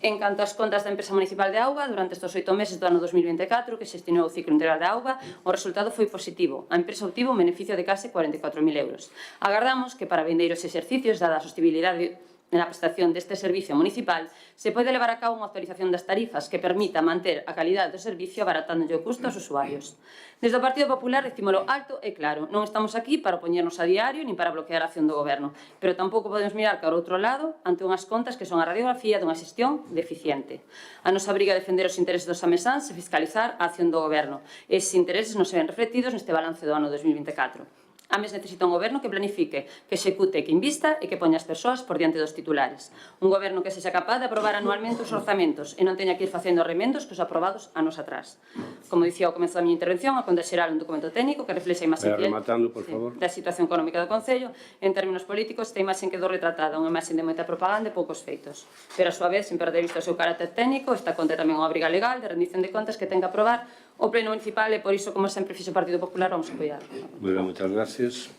En canto ás contas da empresa municipal de auga, durante estes 8 meses do ano 2024, que xestionou o ciclo integral da auga, o resultado foi positivo. A empresa obtivo un beneficio de case 44.000 euros. Agardamos que para vindeiros exercicios, dada a sostibilidade na prestación deste servicio municipal, se pode levar a cabo unha actualización das tarifas que permita manter a calidade do servicio abaratándolle o custo aos usuarios. Desde o Partido Popular decímolo alto e claro, non estamos aquí para opoñernos a diario nin para bloquear a acción do Goberno, pero tampouco podemos mirar cara ao outro lado ante unhas contas que son a radiografía dunha xestión deficiente. A nosa obriga a defender os intereses dos amesáns e fiscalizar a acción do Goberno. Esses intereses non se ven reflectidos neste balance do ano 2024. Ames necesita un goberno que planifique, que execute, que invista e que poña as persoas por diante dos titulares. Un goberno que sexa capaz de aprobar anualmente os orzamentos e non teña que ir facendo remendos que os aprobados anos atrás. Como dicía ao comezo da miña intervención, a conta xeral un documento técnico que reflexa a imaxe da situación económica do Concello. En términos políticos, esta imaxe quedou retratada, unha imaxe de moita propaganda e poucos feitos. Pero, a súa vez, sen perder vista o seu carácter técnico, esta conta é tamén unha obriga legal de rendición de contas que ten que aprobar o Pleno Municipal e, por iso, como sempre fixo o Partido Popular, vamos a apoiar. Moi ben, moitas gracias.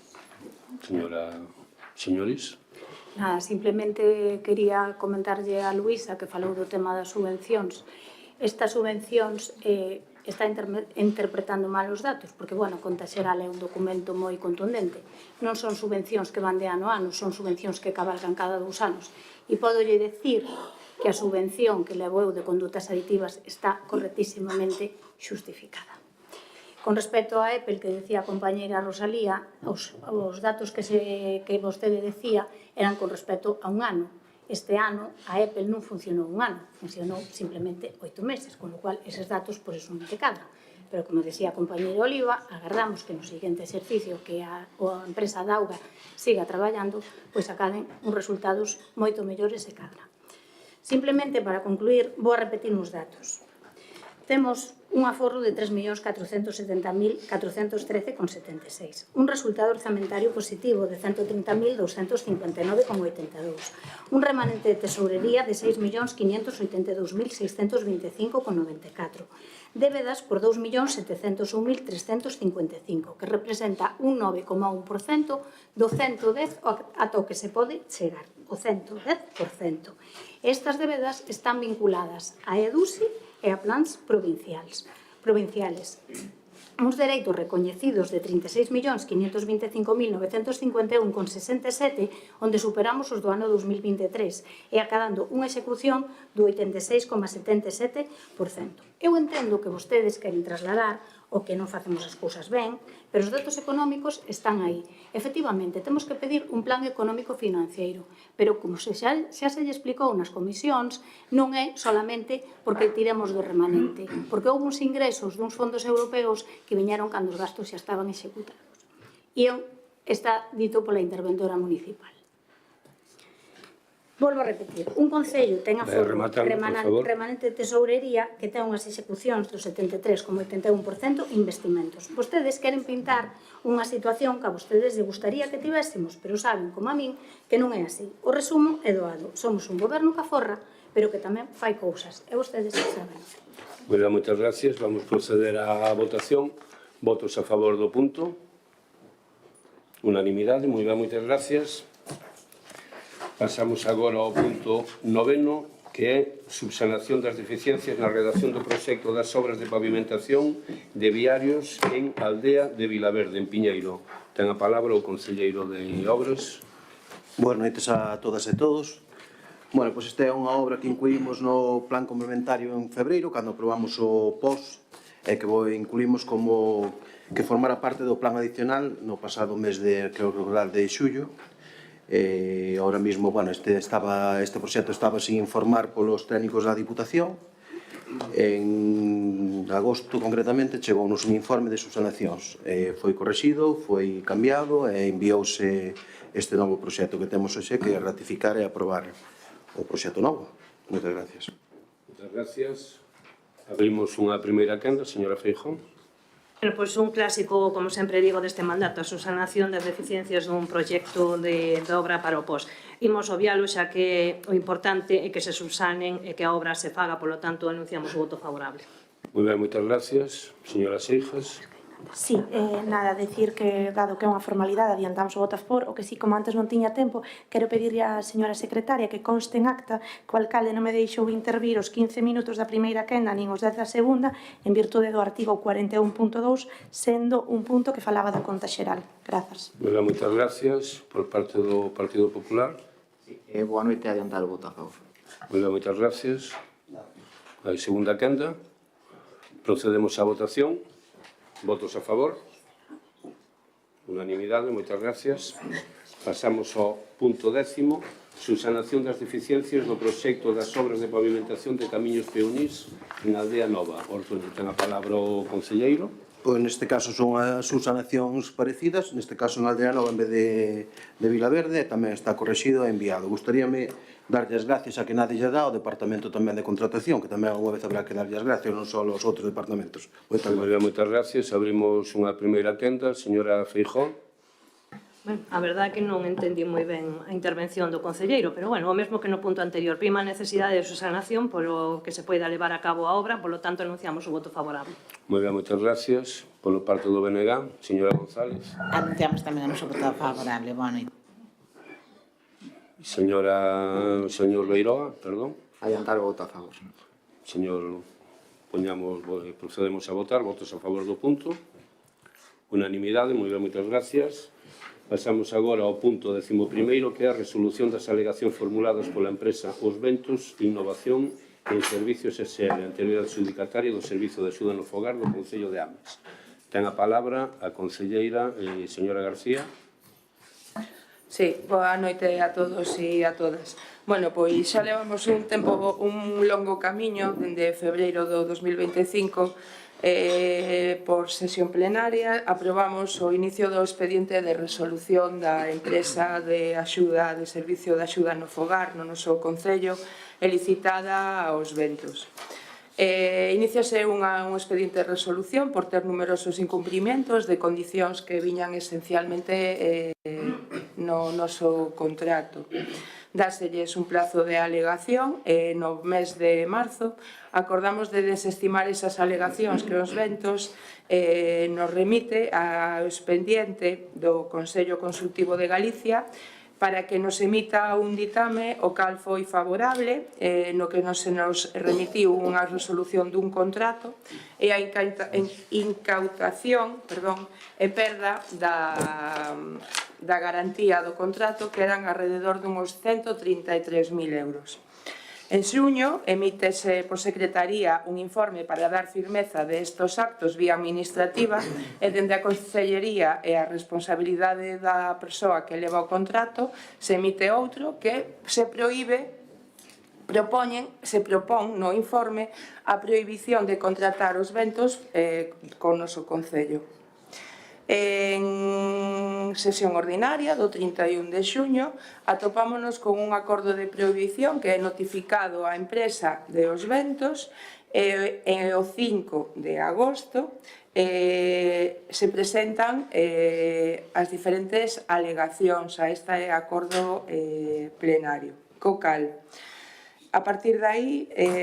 Señores. Nada, simplemente quería comentarlle a Luísa que falou do tema das subvencións. Estas subvencións está interpretando mal os datos, porque, bueno, a conta xeral é un documento moi contundente. Non son subvencións que van de ano a ano, son subvencións que cabalgan cada 2 anos. E podolle decir que a subvención que levou de condutas aditivas está correctísimamente xustificada. Con respecto a Apple, que decía a compañeira Rosalía, os datos que vostede decía eran con respecto a un ano. Este ano a Apple non funcionou un ano, funcionou simplemente 8 meses, con lo cual eses datos por eso non te cadran. Pero, como decía a compañeira Oliva, agardamos que no seguinte exercicio que a empresa de auga siga traballando, pois acaden uns resultados moito mellores e cadra. Simplemente, para concluir, vou a repetir uns datos. Temos un aforro de 3.470.413,76, un resultado orzamentario positivo de 130.259,82, un remanente de tesourería de 6.582.625,94, débedas por 2.701.355, que representa un 9,1% do 110 ata o que se pode chegar, o 110%. Estas débedas están vinculadas a EDUSI e a plans provinciales. Uns dereitos recoñecidos de 36.525.951,67, onde superamos os do ano 2023 e acadando unha execución do 86,77%. Eu entendo que vostedes queren trasladar o que non facemos as cousas ben, pero os datos económicos están aí. Efectivamente, temos que pedir un plan económico financiero, pero como xa se lle explicou nas comisións, non é solamente porque tiremos do remanente, porque houve uns ingresos duns fondos europeos que viñeron cando os gastos xa estaban executados. E está dito pola interventora municipal. Volvo a repetir, un concello ten aforro remanente de tesourería que ten unhas execucións do 73,81% investimentos. Vostedes queren pintar unha situación que a vostedes lle gustaría que tivésemos, pero saben, como a min, que non é así. O resumo é doado. Somos un goberno que aforra, pero que tamén fai cousas. E vostedes xa saben. Moitas gracias. Vamos proceder á votación. Votos a favor do punto. Unanimidade. Moi ben, moitas gracias. Pasamos agora ao punto 9º, que é subsanación das deficiencias na redacción do proxecto das obras de pavimentación de viarios en Aldea de Vilaverde, en Piñeiro. Ten a palabra o concelleiro de Obras. Boas noites a todas e todos. Bueno, pois esta é unha obra que incluímos no plan complementario en febreiro, cando aprobamos o POS, e que incluímos como que formara parte do plan adicional no pasado mes de, creo recordar, de xullo. Ahora mismo, bueno, este proxecto estaba sin informar polos técnicos da Diputación. En agosto, concretamente, chegounos un informe de subsanacións. Foi correxido, foi cambiado e enviouse este novo proxecto que temos hoxe, que é ratificar e aprobar o proxecto novo. Moitas gracias. Moitas gracias. Abrimos unha primeira quenda, señora Feijóo. Bueno, pois un clásico, como sempre digo, deste mandato, a subsanación das deficiencias dun proxecto de obra para o POS. Imos obvialo xa que o importante é que se subsanen e que a obra se faga, polo tanto, anunciamos o voto favorable. Moi ben, moitas gracias. Señora Seijas. Sí, nada, decir que, dado que é unha formalidade, adiantamos o voto a favor, o que sí, como antes non tiña tempo, quero pedirle á señora secretaria que conste en acta que o alcalde non me deixou intervir os 15 minutos da primeira quenda nin os 10 da segunda, en virtude do artigo 41.2, sendo un punto que falaba da conta xeral. Grazas. Moi ben, moitas gracias. Por parte do Partido Popular. Boa noite, adiantar o voto a favor. Moi ben, moitas gracias. A segunda quenda. Procedemos á votación. Votos a favor. Unanimidade, moitas gracias. Pasamos ao punto 10º, subsanación das deficiencias do proxecto das obras de pavimentación de camiños peonís en Aldea Nova. Orto, ten a palabra o concelleiro. Pois neste caso son as subsanacións parecidas, neste caso en Aldea Nova en vez de Vilaverde, tamén está correxido e enviado. Gustaríame darlle as gracias a que nadie lle dá ao Departamento tamén de Contratación, que tamén unha vez habrá que darlle as gracias, non só aos outros departamentos. Moitas gracias. Abrimos unha primeira quenda, señora Feijóo. Bueno, a verdade é que non entendí moi ben a intervención do concelleiro, pero bueno, o mesmo que no punto anterior, prima a necesidade de subsanación polo que se poida levar a cabo a obra, polo tanto anunciamos o voto favorable. Moi ben, moitas gracias. Polo parte do BNG, señora González. Anunciamos tamén o noso voto favorable. Boa noite. Señor Leiroa, perdón. Adiantar o voto a favor. Señor, procedemos a votar. Votos a favor do punto. Unanimidade, moi ben, moitas gracias. Pasamos agora ao punto 11º, que é a resolución das alegacións formuladas pola empresa Os Ventos Innovación en Servicios SL, anterior adxudicataria do Servizo de Axuda no Fogar do Concello de Ames. Ten a palabra a concelleira señora García. Sí, boa noite a todos e a todas. Bueno, pois xa levamos un longo camiño dende febreiro do 2025 por sesión plenaria. Aprobamos o inicio do expediente de resolución da empresa de axuda de servicio de axuda no fogar no noso concello e licitada aos Ventos. Iniciase un expediente de resolución por ter numerosos incumprimentos de condicións que viñan esencialmente no noso contrato. Dáselles un plazo de alegación e no mes de marzo acordamos de desestimar esas alegacións que os Ventos nos remite ao expediente do Consello Consultivo de Galicia para que nos emita un ditame o cal foi favorable, no que se nos remitiu unha resolución dun contrato e a incautación e perda da garantía do contrato, que eran alrededor dunhos 133.000 euros. En xuño, emítese por Secretaría un informe para dar firmeza de estos actos vía administrativa e dende a Consellería e a responsabilidade da persoa que leva o contrato se emite outro que se propón no informe a prohibición de contratar os Ventos con o noso Concello. En sesión ordinaria do 31 de xuño atopámonos con un acordo de prohibición que é notificado á empresa de Os Ventos e o 5 de agosto se presentan as diferentes alegacións a este acordo plenario. Co cal, A partir de aí,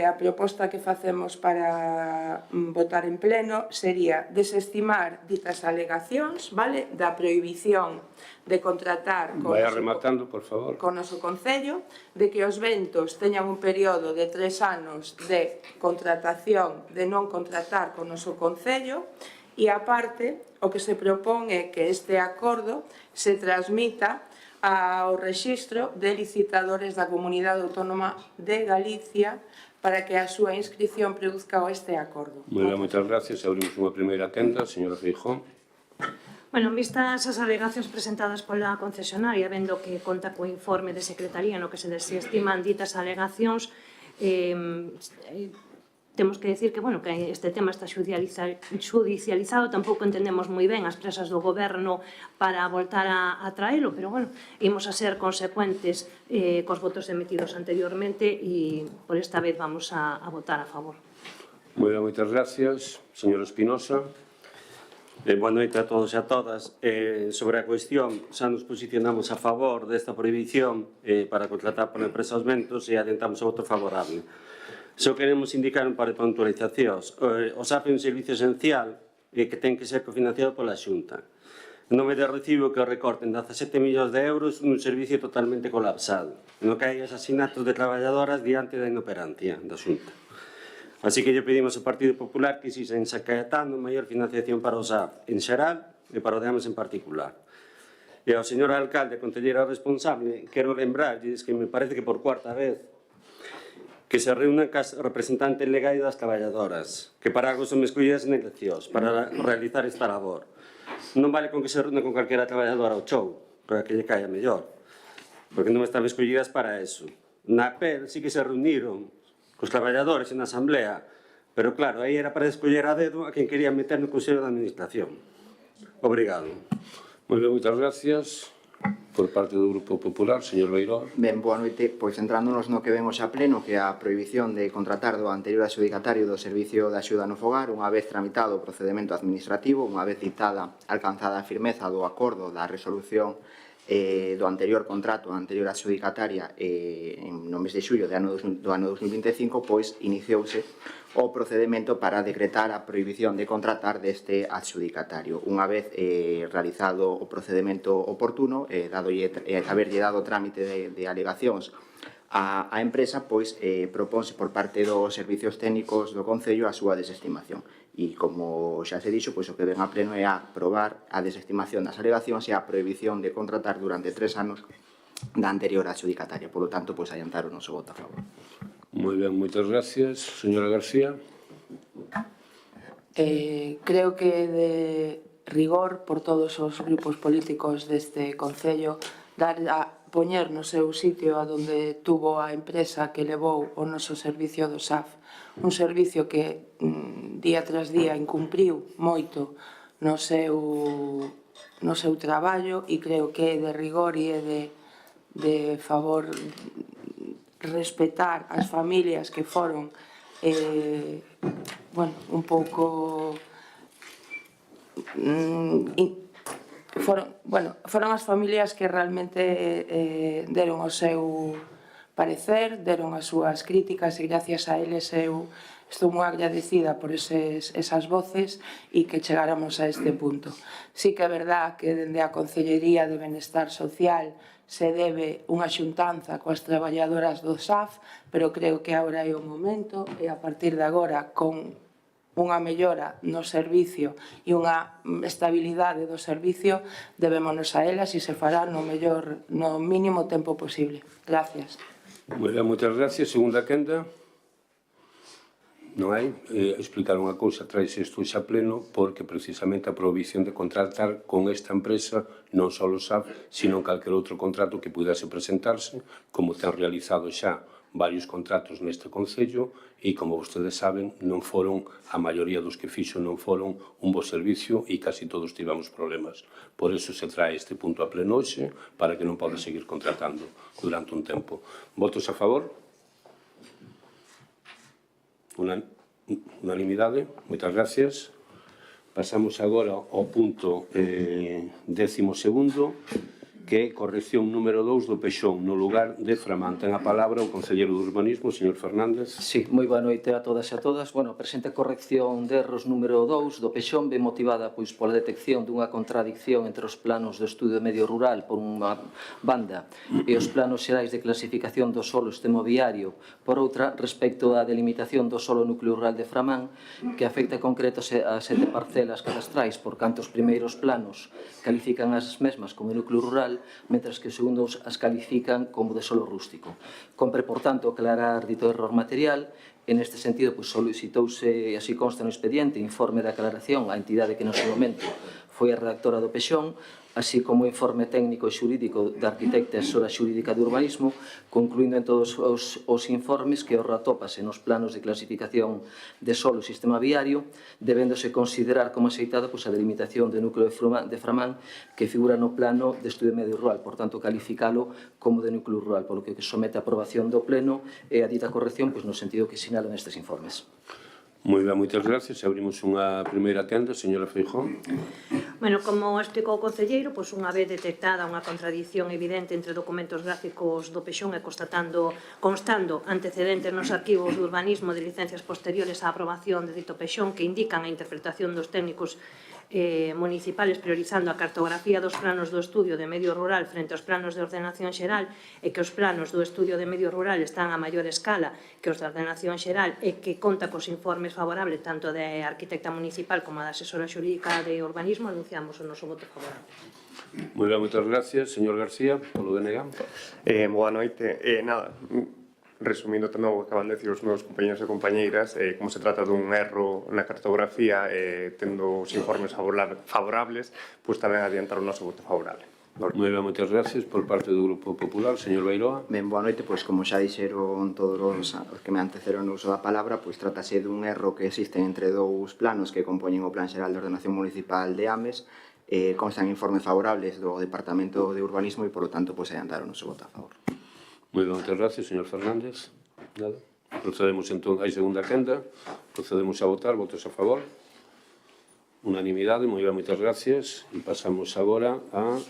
a proposta que facemos para votar en pleno sería desestimar ditas alegacións, vale, da prohibición de contratar con Vai rematando, por favor. con noso Concello, de que os ventos teñan un período de 3 anos de contratación, de non contratar con noso Concello, e aparte, o que se propón é que este acordo se transmita ao rexistro de licitadores da Comunidade Autónoma de Galicia para que a súa inscripción produzca este acordo. Moi ben, moitas gracias. Abrimos unha primeira quenda. Señora Feijó. Bueno, vistas as alegacións presentadas pola concesionaria, vendo que conta co informe de secretaría no que se desestiman ditas alegacións, temos que decir que, bueno, que este tema está judicializado, tampouco entendemos moi ben as presas do goberno para voltar a traelo, pero, bueno, imos a ser consecuentes cos votos emitidos anteriormente e por esta vez vamos a votar a favor. Moi ben, moitas gracias. Señor Espinosa. Boa noite a todos e a todas. Sobre a cuestión, xa nos posicionamos a favor desta prohibición para contratar por empresas ventos e adentamos o voto favorable. Só queremos indicar un par de puntualizacións. O SAF é un servicio esencial que ten que ser cofinanciado pola Xunta. Non me de recibo que o recorten 17 millóns de euros nun servicio totalmente colapsado, no que hai asasinatos de traballadoras diante da inoperancia da Xunta. Así que lle pedimos ao Partido Popular que si se ensacaetando maior financiación para o SAF en xeral e para o DEAMES en particular. E ao señor alcalde, concelleira responsable, quero lembrarlles que me parece que por cuarta vez que se reúnan cas representantes legais das traballadoras, que para algo son escollidas en eleccións, para realizar esta labor. Non vale con que se reúna con calquera traballadora ao show, para que lle caia mellor, porque non están escollidas para eso. Na PEL sí que se reuniron cos traballadores na asamblea, pero claro, aí era para escoller a dedo a quen quería meter no Consello de Administración. Obrigado. Moi ben, moitas gracias. Por parte do Grupo Popular, señor Beiró. Ben, boa noite. Pois centrándonos no que vemos a pleno, que é a prohibición de contratar do anterior adxudicatario do Servicio de Axuda no Fogar, unha vez tramitado o procedimento administrativo, unha vez dictada alcanzada a firmeza do acordo da resolución do anterior contrato, a anterior adxudicataria no mes de xullo do ano 2025, pois iniciouse o procedimento para decretar a prohibición de contratar deste adxudicatario. Unha vez realizado o procedimento oportuno, haberlle dado trámite de alegacións a empresa, pois propónse por parte dos servicios técnicos do Concello a súa desestimación. E, como xa se dixo, pois o que ven a pleno é a aprobar a desestimación das alegacións e a prohibición de contratar durante 3 anos da anterior adxudicataria. Por lo tanto, pois adiantar o noso voto a favor. Moi ben, moitas gracias. Señora García. Creo que de rigor por todos os grupos políticos deste Concello poñer no seu sitio a donde tuvo a empresa que levou o noso servicio do SAF, un servicio que día tras día incumpriu moito no seu traballo, e creo que é de rigor e é de favor respetar as familias que foron un pouco foron as familias que realmente deron o seu parecer, deron as súas críticas, e gracias a eles eu estou moi agradecida por esas voces e que chegáramos a este punto. Sí que é verdad que dende a Concellería de Benestar Social se debe unha xuntanza coas traballadoras do SAF, pero creo que agora é o momento, e a partir de agora, con unha mellora no servicio e unha estabilidade do servicio, debémonos a elas e se fará no mínimo tempo posible. Gracias. Moi ben, moitas gracias. Segunda quenda. Non hai. Explicar unha cousa, traes isto xa pleno, porque precisamente a prohibición de contratar con esta empresa non só o SAF, sino calquer outro contrato que pudese presentarse, como ten realizado xa varios contratos neste Concello, e, como vostedes saben, non foron, a maioría dos que fixo non foron un bo servicio, e casi todos tivemos problemas. Por eso se trae este punto a pleno hoxe, para que non poda seguir contratando durante un tempo. Votos a favor? Unanimidade. Moitas gracias. Pasamos agora ao punto 12º, que é corrección número 2 do Pexón, no lugar de Framán. Ten a palabra o concelleiro de Urbanismo, señor Fernández. Sí, moi boa noite a todas e a todas. Bueno, a presente corrección de erros número 2 do Pexón ve motivada pois pola detección dunha contradicción entre os planos do estudio de medio rural por unha banda e os planos xerais de clasificación do solo sistema viario por outra respecto á delimitación do solo núcleo rural de Framán, que afecta en concreto a 7 parcelas cadastrais, por canto os primeiros planos califican as mesmas como núcleo rural, mentras que os segundos as califican como de solo rústico. Compre, por tanto, aclarar dito error material. En este sentido, solicitouse, así consta no expediente, informe de aclaración á entidade que no seu momento foi a redactora do Pexón, así como informe técnico e xurídico da arquitecta e asesora xurídica de urbanismo, concluindo en todos os informes que os atópase nos planos de clasificación de solo e sistema viario, debéndose considerar como aceitada a delimitación do núcleo de Framán que figura no plano de estudio medio rural, por tanto, calificalo como de núcleo rural, polo que somete a aprobación do pleno e a dita corrección no sentido que sinalan estes informes. Moi ben, moitas gracias. Abrimos unha primeira quenda, señora Feijóo. Bueno, como explicou o concelleiro, unha vez detectada unha contradición evidente entre documentos gráficos do Pexón e constando antecedentes nos arquivos de urbanismo de licencias posteriores á aprobación de dito Pexón que indican a interpretación dos técnicos municipales priorizando a cartografía dos planos do estudio de medio rural frente aos planos de ordenación xeral e que os planos do estudio de medio rural están a maior escala que os de ordenación xeral e que conta cos informes favorables tanto da arquitecta municipal como da asesora xurídica de urbanismo, anunciamos o noso voto favorable. Moi ben, moitas gracias. Señor García, polo DNG. Boa noite. Nada, resumindo tamén o que acaban de decir os meus compañeros e compañeiras, como se trata dun erro na cartografía, tendo os informes favorables, pois tamén adiantar o noso voto favorable. Moi ben, moitas gracias. Por parte do Grupo Popular, señor Beiroa. Ben, boa noite, pois como xa dixeron todos os que me anteceron no uso da palabra, pois trátase dun erro que existe entre dous planos que compoñen o Plan Xeral de Ordenación Municipal de Ames, constan informes favorables do Departamento de Urbanismo e, polo tanto, pois adiantar o noso voto a favor. Moi ben, moitas gracias, señor Fernández. Nada. Procedemos entón á segunda quenda. Procedemos a votar. Votos a favor. Unanimidade. Moi ben, moitas gracias. E pasamos agora a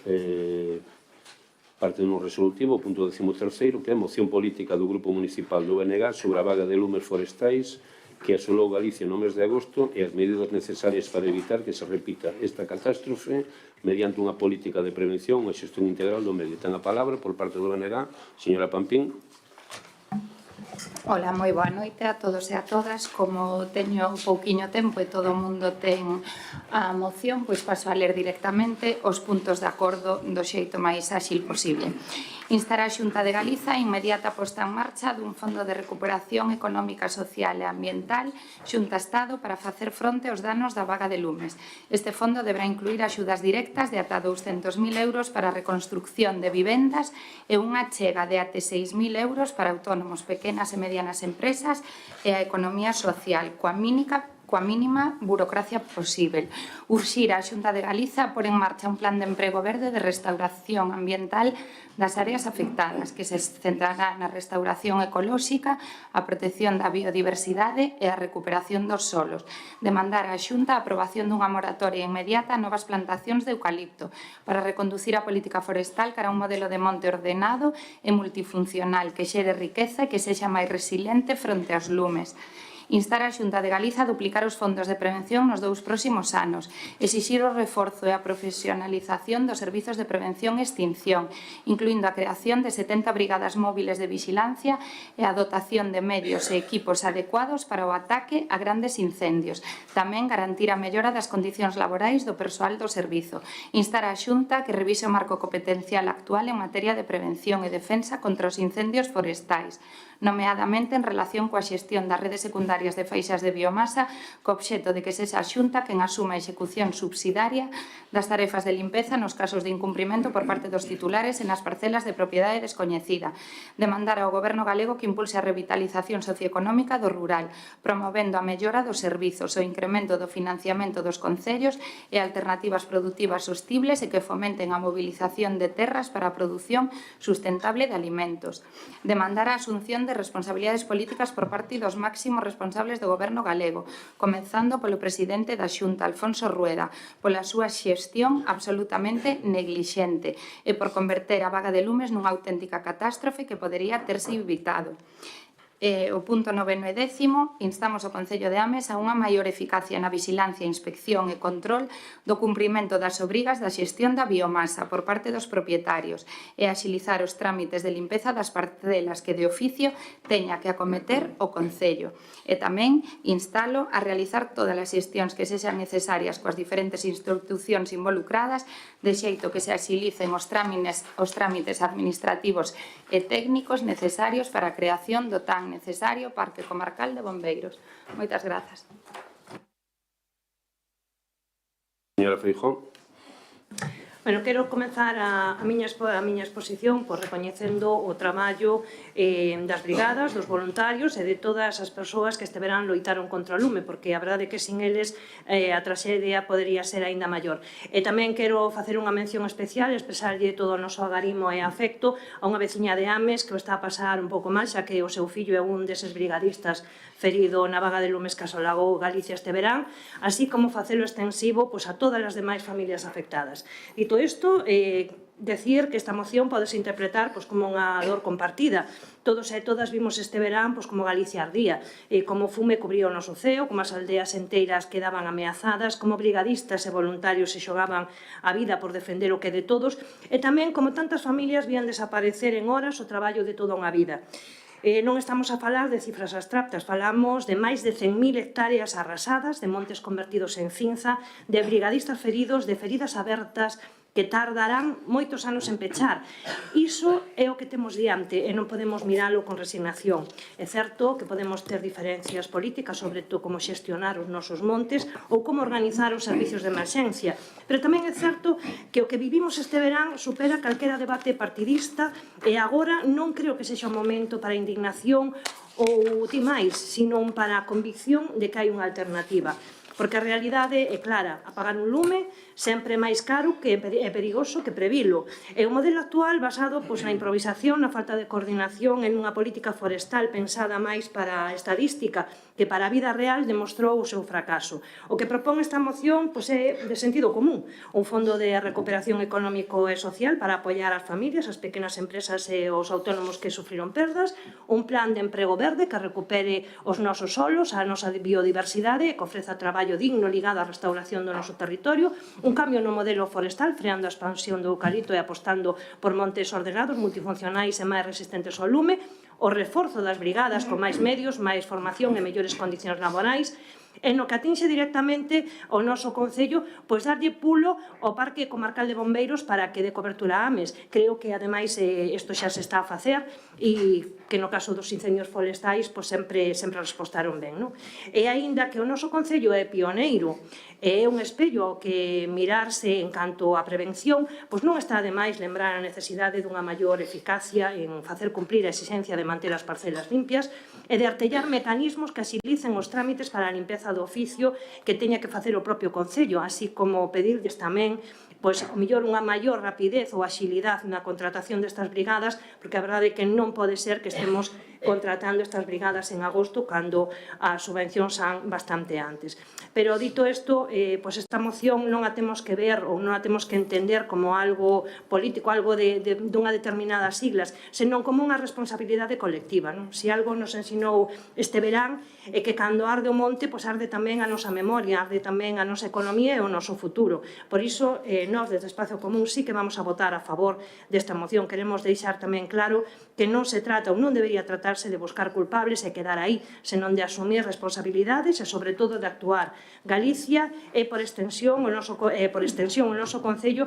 parte do resolutivo, o punto 13º, que é a moción política do Grupo Municipal do BNG sobre a vaga de lumes forestais que asolou Galicia no mes de agosto e as medidas necesarias para evitar que se repita esta catástrofe mediante unha política de prevención e xestión integral do medio. Ten a palabra por parte do BNG, señora Pampín. Ola, moi boa noite a todos e a todas. Como teño pouquiño tempo e todo o mundo ten a moción, pois paso a ler directamente os puntos de acordo do xeito máis áxil posible. Instar a Xunta de Galiza a inmediata posta en marcha dun fondo de recuperación económica, social e ambiental Xunta-Estado para facer fronte aos danos da vaga de lumes. Este fondo deberá incluir axudas directas de ata 200.000 euros para a reconstrucción de vivendas e unha chega de até 6.000 euros para autónomos, pequenas e medianas empresas e a economía social, coa mínima burocracia posible. Urxir a Xunta de Galiza a pôr en marcha un plan de emprego verde de restauración ambiental das áreas afectadas, que se centrará na restauración ecolóxica, a protección da biodiversidade e a recuperación dos solos. Demandar á Xunta a aprobación dunha moratoria inmediata a novas plantacións de eucalipto para reconducir a política forestal cara a un modelo de monte ordenado e multifuncional que xere riqueza e que sexa máis resiliente fronte aos lumes. Instar a Xunta de Galiza a duplicar os fondos de prevención nos 2 próximos anos, exixir o reforzo e a profesionalización dos servizos de prevención e extinción, incluindo a creación de 70 brigadas móviles de vigilancia e a dotación de medios e equipos adecuados para o ataque a grandes incendios. Tamén garantir a mellora das condicións laborais do persoal do servizo. Instar a Xunta que revise o marco competencial actual en materia de prevención e defensa contra os incendios forestais, nomeadamente en relación coa xestión das redes secundarias de faixas de biomasa, co obxecto de que sexa a Xunta quen asuma a execución subsidiaria das tarefas de limpeza nos casos de incumprimento por parte dos titulares en as parcelas de propiedade descoñecida. Demandar ao Goberno galego que impulse a revitalización socioeconómica do rural, promovendo a mellora dos servizos, o incremento do financiamento dos concellos e alternativas produtivas sostibles e que fomenten a movilización de terras para a produción sustentable de alimentos. Demandar a asunción de responsabilidades políticas por parte dos máximos responsables responsables do Goberno galego, comenzando polo presidente da Xunta, Alfonso Rueda, pola súa xestión absolutamente neglixente e por converter a vaga de lumes nunha auténtica catástrofe que podería terse evitado. O punto 9 e 10, instamos ao Concello de Ames a unha maior eficacia na vigilancia, inspección e control do cumprimento das obrigas da xestión da biomasa por parte dos propietarios e axilizar os trámites de limpeza das parcelas que de oficio teña que acometer o Concello. E tamén instalo a realizar todas as xestións que sexan necesarias coas diferentes institucións involucradas, de xeito que se axilicen os trámites administrativos e técnicos necesarios para a creación do tan necesario Parque Comarcal de Bombeiros. Moitas grazas. Señora Feijóo. Bueno, quero comenzar a miña exposición por recoñecendo o traballo das brigadas, dos voluntarios e de todas as persoas que este verán loitaron contra o lume, porque a verdade é que sin eles a traxedia podería ser aínda maior. E tamén quero facer unha mención especial, expresarlle todo o noso agarimo e afecto a unha veciña de Ames que o está a pasar un pouco mal, xa que o seu fillo é un deses brigadistas ferido na vaga de lumes que asolagou Galicia este verán, así como facelo extensivo a todas as demais familias afectadas. Dito isto, decir que esta moción podese interpretar como unha dor compartida. Todos e todas vimos este verán como Galicia ardía, como fume cubría o noso ceo, como as aldeas enteiras quedaban ameazadas, como brigadistas e voluntarios se xogaban a vida por defender o que de todos, e tamén como tantas familias vían desaparecer en horas o traballo de toda unha vida. Non estamos a falar de cifras abstractas, falamos de máis de 100.000 hectáreas arrasadas, de montes convertidos en cinza, de brigadistas feridos, de feridas abertas, que tardarán moitos anos en pechar. Iso é o que temos diante e non podemos miralo con resignación. É certo que podemos ter diferencias políticas sobre todo como xestionar os nosos montes ou como organizar os servicios de emerxencia, pero tamén é certo que o que vivimos este verán supera calquera debate partidista e agora non creo que sexa o momento para a indignación ou ti máis, sino para a convicción de que hai unha alternativa. Porque a realidade é clara, apagar un lume sempre é máis caro e perigoso que previlo. É un modelo actual basado na improvisación, na falta de coordinación en unha política forestal pensada máis para a estadística que para a vida real demostrou o seu fracaso. O que propón esta moción é de sentido común, un fondo de recuperación económico e social para apoiar as familias, as pequenas empresas e os autónomos que sufriron perdas, un plan de emprego verde que recupere os nosos solos, a nosa biodiversidade e que ofreza traballo digno ligado á restauración do noso territorio, un cambio no modelo forestal freando a expansión do eucalipto e apostando por montes ordenados, multifuncionais e máis resistentes ao lume, o reforzo das brigadas con máis medios, máis formación e mellores condicións laborais, e no que atinxe directamente o noso Concello, darlle pulo ao Parque Comarcal de Bombeiros para que dé cobertura a Ames. Creo que, ademais, isto xa se está a facer e que no caso dos incendios forestais sempre respostaron ben. E aínda que o noso Concello é pioneiro, é un espello ao que mirarse en canto á prevención, non está ademais lembrar a necesidade dunha maior eficacia en facer cumprir a exigencia de manter as parcelas limpias e de artellar mecanismos que asilicen os trámites para a limpeza do oficio que teña que facer o propio Concello, así como pedirlles tamén o mellor unha maior rapidez ou axilidade na contratación destas brigadas, porque a verdade é que non pode ser que estemos contratando estas brigadas en agosto cando as subvencións son bastante antes. Pero dito isto, esta moción non a temos que ver ou non a temos que entender como algo político, algo dunha determinada siglas, senón como unha responsabilidade colectiva. Se algo nos ensinou este verán é que cando arde o monte, arde tamén a nosa memoria, arde tamén a nosa economía e o noso futuro. Por iso, nós desde Espacio Común sí que vamos a votar a favor desta moción. Queremos deixar tamén claro que non se trata ou non debería tratarse de buscar culpables e quedar aí, senón de asumir responsabilidades e, sobre todo, de actuar. Galicia e, por extensión, o noso Concello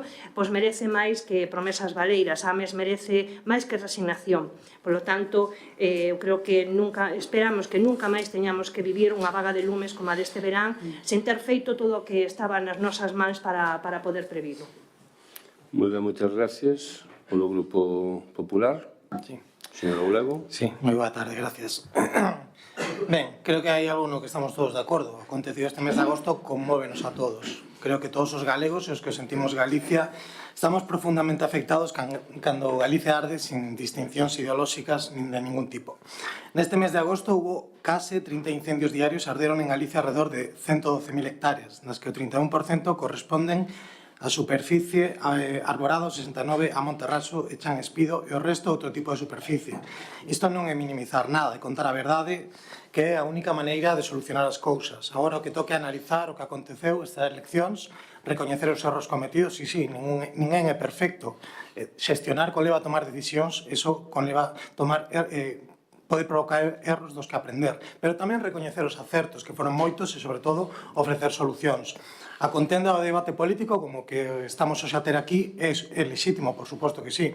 merece máis que promesas valeiras. Ames merece máis que resignación. Por lo tanto, eu creo que esperamos que nunca máis teñamos que vivir unha vaga de lumes como a deste verán sen ter feito todo o que estaba nas nosas mans para poder previlo. Moi ben, moitas gracias. Polo Grupo Popular. Señor Oulego. Sí, moi boa tarde, gracias. Ben, creo que hai algo no que estamos todos de acordo. Acontecido este mes de agosto conmóvenos a todos. creo que todos os galegos e os que sentimos Galicia estamos profundamente afectados cando Galicia arde sin distincións ideolóxicas nin de ningún tipo. Neste mes de agosto hubo case 30 incendios diarios e arderon en Galicia alrededor de 112.000 hectáreas, nas que o 31% corresponden a superficie arborado, 69 a Monterraso e Chan Espido e o resto outro tipo de superficie. Isto non é minimizar nada, é contar a verdade que é a única maneira de solucionar as cousas. Agora o que toca é analizar o que aconteceu estas eleccións, recoñecer os erros cometidos, e sí, ninguén é perfecto. Xestionar conleva a tomar decisións, eso conleva tomar pode provocar erros dos que aprender, pero tamén recoñecer os acertos, que foron moitos, e, sobre todo, ofrecer solucións. A contenda do debate político, como que estamos hoxe a ter aquí, é lexítimo, por suposto que sí.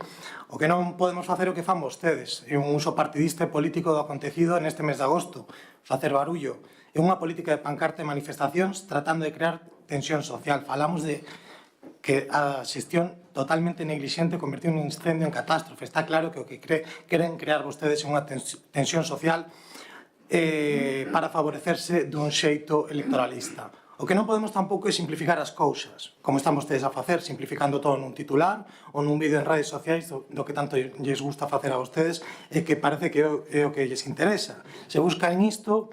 O que non podemos facer o que fan vostedes, é un uso partidista e político do acontecido neste mes de agosto, facer barullo. É unha política de pancarta e manifestacións tratando de crear tensión social. Falamos de que a xestión totalmente neglixente convertiu un incendio en catástrofe. Está claro que o que queren crear vostedes é unha tensión social para favorecerse dun xeito electoralista. O que non podemos tampouco é simplificar as cousas, como están vostedes a facer, simplificando todo nun titular ou nun vídeo en redes sociais do que tanto lles gusta facer a vostedes e que parece que é o que lles interesa. Se buscan isto,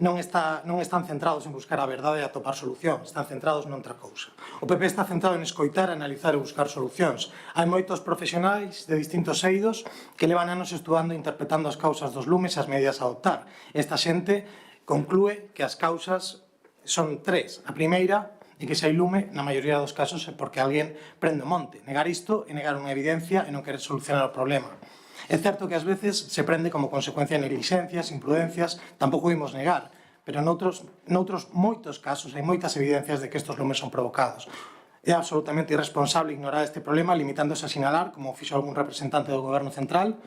non están centrados en buscar a verdade e atopar solucións, están centrados noutra cousa. O PP está centrado en escoitar, analizar e buscar solucións. Hai moitos profesionais de distintos eidos que levan anos estudando e interpretando as causas dos lumes e as medidas a adoptar. Esta xente conclúe que as causas son tres. A primeira é que se hai lume, na maioría dos casos é porque alguén prende o monte. Negar isto é negar unha evidencia e non querer solucionar o problema. É certo que ás veces se prende como consecuencia de neglixencias, imprudencias, tampouco imos negar, pero noutros moitos casos hai moitas evidencias de que estes lumes son provocados. É absolutamente irresponsable ignorar este problema limitándose a sinalar, como fixo algún representante do Goberno Central,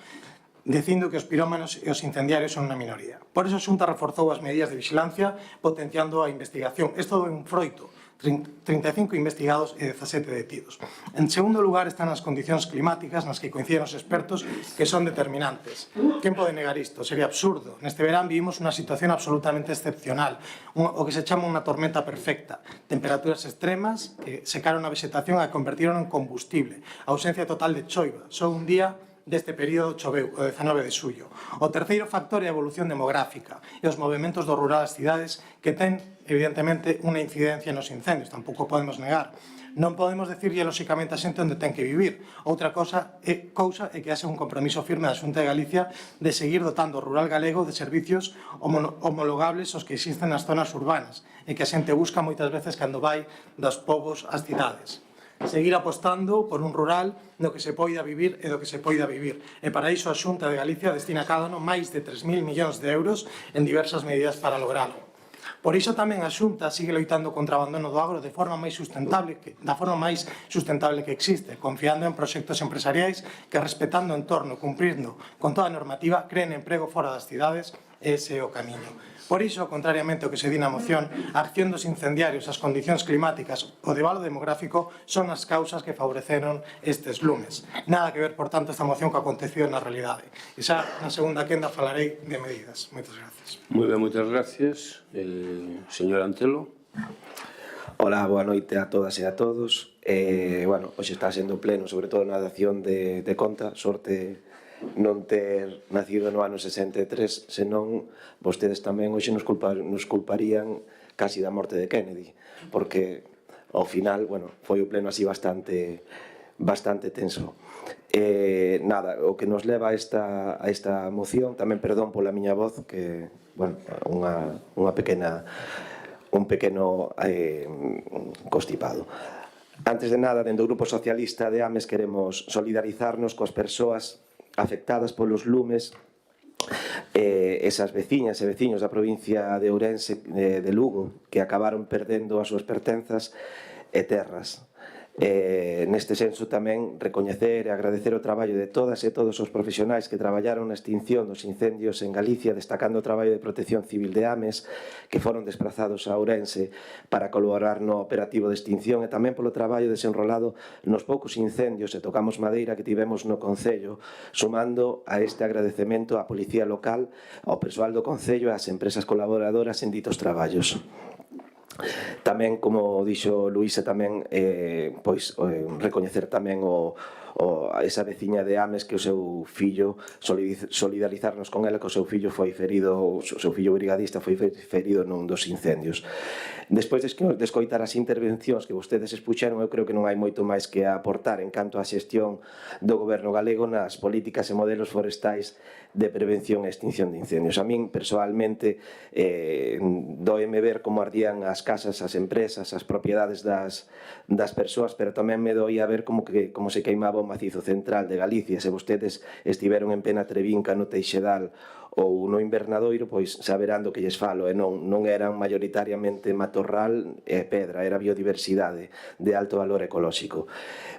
dicindo que os pirómanos e os incendiarios son unha minoría. Por iso a Xunta reforzou as medidas de vigilancia, potenciando a investigación. Isto é un froito, 35 investigados e 17 detidos. En segundo lugar están as condicións climáticas nas que coinciden os expertos que son determinantes. Quen pode negar isto? Sería absurdo. Neste verán vivimos unha situación absolutamente excepcional, o que se chama unha tormenta perfecta. Temperaturas extremas que secaron a vegetación e a convertiron en combustible. A ausencia total de choiva. Só un día deste período choveu, o 19 de xullo. O terceiro factor é a evolución demográfica e os movimentos do rural ás cidades que ten, evidentemente, unha incidencia nos incendios, tampouco podemos negar. Non podemos decirlle lóxicamente a xente onde ten que vivir. Outra cousa é que haxe un compromiso firme da Xunta de Galicia de seguir dotando o rural galego de servicios homologables aos que existen nas zonas urbanas e que a xente busca moitas veces cando vai dos povos ás cidades. Seguir apostando por un rural no que se poida vivir e do que se poida vivir. E para iso a Xunta de Galicia destina cada ano máis de 3.000 millóns de euros en diversas medidas para logralo. Por iso tamén a Xunta sigue loitando contra o abandono do agro da forma máis sustentable que existe, confiando en proxectos empresariais que, respetando o entorno, cumprindo con toda a normativa, creen emprego fora das cidades, e ese é o camiño. Por iso, contrariamente ao que se di na moción, a acción dos incendiarios, as condicións climáticas, o debalo demográfico son as causas que favoreceron estes lumes. Nada que ver, por tanto, esta moción que acontecido na realidade. E xa na segunda quenda falarei de medidas. Moitas gracias. Moi ben, moitas gracias. Señor Antelo. Hola, boa noite a todas e a todos. Hoxe está sendo pleno, sobre todo na dación de conta, sorte non ter nacido no ano 63, senón vostedes tamén hoxe nos culparían casi da morte de Kennedy, porque ao final, foi o pleno así bastante tenso. O que nos leva a esta moción, tamén perdón pola miña voz, que, un pequeno constipado. Antes de nada, dentro do Grupo Socialista de Ames queremos solidarizarnos coas persoas afectadas polos lumes, esas veciñas e veciños da provincia de Ourense, de Lugo, que acabaron perdendo as súas pertenzas e terras. Neste senso tamén recoñecer e agradecer o traballo de todas e todos os profesionais que traballaron na extinción dos incendios en Galicia, destacando o traballo de Protección Civil de Ames, que foron desplazados a Ourense para colaborar no operativo de extinción, e tamén polo traballo desenrolado nos poucos incendios, e tocamos madeira, que tivemos no Concello, sumando a este agradecemento á Policía Local, ao persoal do Concello e ás empresas colaboradoras en ditos traballos. Tamén, como dixo Luísa, tamén recoñecer tamén esa veciña de Ames que o seu fillo, solidarizarnos con ela, que o seu fillo foi ferido, o seu fillo brigadista foi ferido nun dos incendios. Despois de escoitar as intervencións que vostedes expuxeron, eu creo que non hai moito máis que aportar en canto á xestión do goberno galego nas políticas e modelos forestais de prevención e extinción de incendios. A min, persoalmente, doeme ver como ardían as casas, as empresas, as propiedades das persoas, pero tamén me doi a ver como se queimaba o macizo central de Galicia. Se vostedes estiveron en Penatrevinca, no Teixedal ou no Invernadoiro, pois saberán do que lles falo, e non eran maioritariamente matorral e pedra, era biodiversidade de alto valor ecolóxico.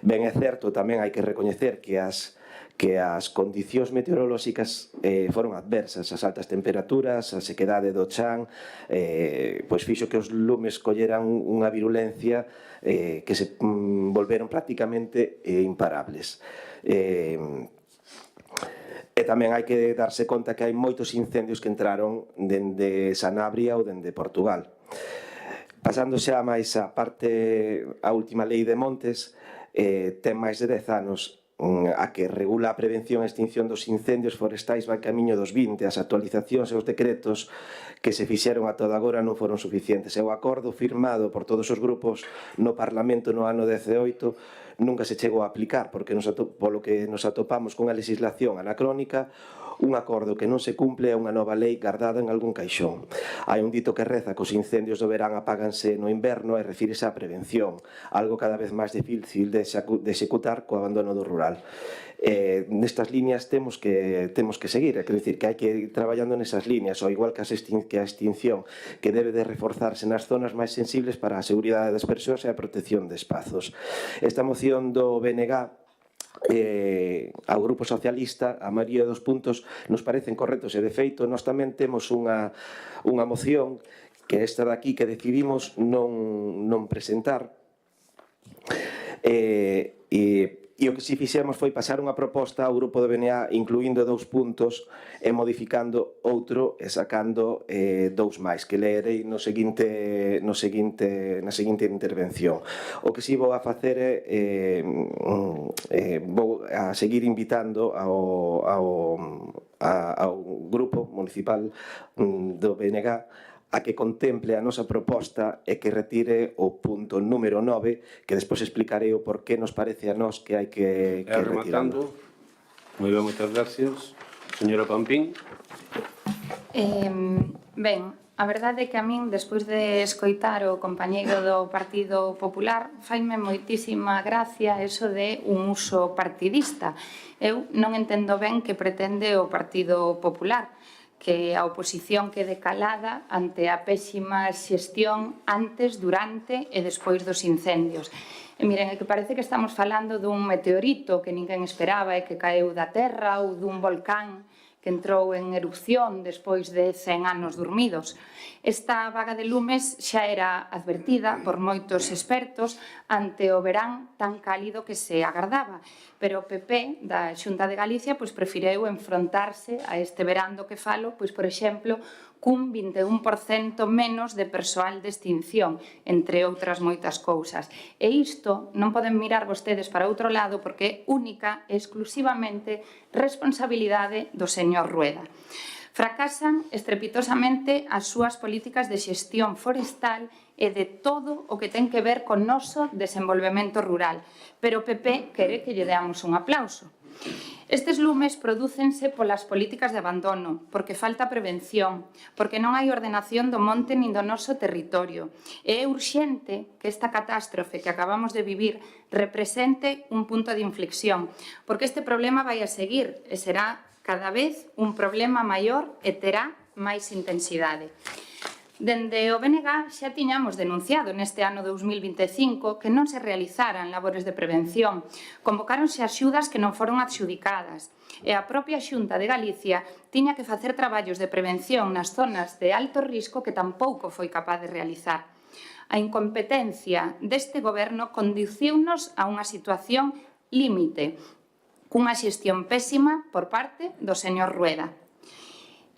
Ben, é certo, tamén hai que recoñecer que as condicións meteorolóxicas foron adversas, as altas temperaturas, a sequedade do chan, pois fixo que os lumes colleran unha virulencia que se volveron prácticamente imparables. E tamén hai que darse conta que hai moitos incendios que entraron dende Sanabria ou dende Portugal. Pasando xa máis a última lei de montes, ten máis de 10 anos a que regula a prevención e extinción dos incendios forestais vai camiño dos 20. As actualizacións e os decretos que se fixeron ata agora non foron suficientes. E o acordo firmado por todos os grupos no Parlamento no ano 18 nunca se chegou a aplicar, porque polo que nos atopamos cunha legislación anacrónica, un acordo que non se cumple é unha nova lei guardada en algún caixón. Hai un dito que reza que os incendios do verán apáganse no inverno e refírese á prevención, algo cada vez máis difícil de executar co abandono do rural. Nestas líneas temos que seguir, quero dicir que hai que ir traballando nesas líneas, ao igual que a extinción, que debe de reforzarse nas zonas máis sensibles para a seguridade das persoas e a protección de espazos. Esta moción do BNG ao Grupo Socialista, a maioría dos puntos nos parecen correctos e, de feito, nós tamén temos unha moción que esta daqui que decidimos non presentar e o que si fixemos foi pasar unha proposta ao Grupo do BNA incluindo 2 puntos e modificando outro e sacando 2 máis que leerei na seguinte intervención. O que si vou a facer é vou a seguir invitando ao Grupo Municipal do BNG a que contemple a nosa proposta e que retire o punto número 9, que despois explicarei o por que nos parece a nós que hai que retirarlo. Moi ben, moitas gracias. Señora Pampín. Ben, a verdade é que a min, despois de escoitar o compañeiro do Partido Popular, faime moitísima gracia eso de un uso partidista. Eu non entendo ben que pretende o Partido Popular, que a oposición quede calada ante a pésima xestión antes, durante e despois dos incendios. E miren, é que parece que estamos falando dun meteorito que ninguén esperaba e que caeu da terra ou dun volcán que entrou en erupción despois de 100 anos dormidos. Esta vaga de lumes xa era advertida por moitos expertos ante o verán tan cálido que se agardaba, pero o PP da Xunta de Galicia prefireu enfrontarse a este verán do que falo, por exemplo, cun 21% menos de persoal de extinción, entre outras moitas cousas. E isto non poden mirar vostedes para outro lado porque é única e exclusivamente responsabilidade do señor Rueda. Fracasan estrepitosamente as súas políticas de xestión forestal e de todo o que ten que ver con noso desenvolvemento rural, pero o PP quere que lle deamos un aplauso. Estes lumes prodúcense polas políticas de abandono, porque falta prevención, porque non hai ordenación do monte nin do noso territorio. E é urxente que esta catástrofe que acabamos de vivir represente un punto de inflexión, porque este problema vai a seguir e será cada vez un problema maior e terá máis intensidade. Dende o BNG xa tiñamos denunciado neste ano 2025 que non se realizaran labores de prevención, convocáronse axudas que non foron adxudicadas e a propia Xunta de Galicia tiña que facer traballos de prevención nas zonas de alto risco que tampouco foi capaz de realizar. A incompetencia deste goberno conduciunos a unha situación límite, cunha xestión pésima por parte do señor Rueda.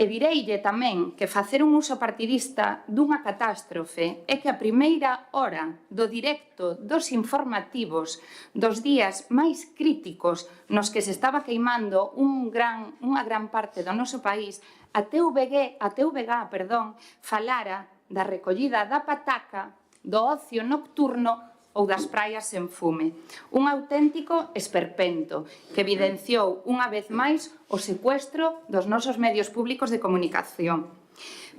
E direille tamén que facer un uso partidista dunha catástrofe é que a primeira hora do directo dos informativos dos días máis críticos nos que se estaba queimando unha gran parte do noso país, a TVG, falara da recollida da pataca, do ocio nocturno ou das praias en fume. Un auténtico esperpento que evidenciou unha vez máis o secuestro dos nosos medios públicos de comunicación.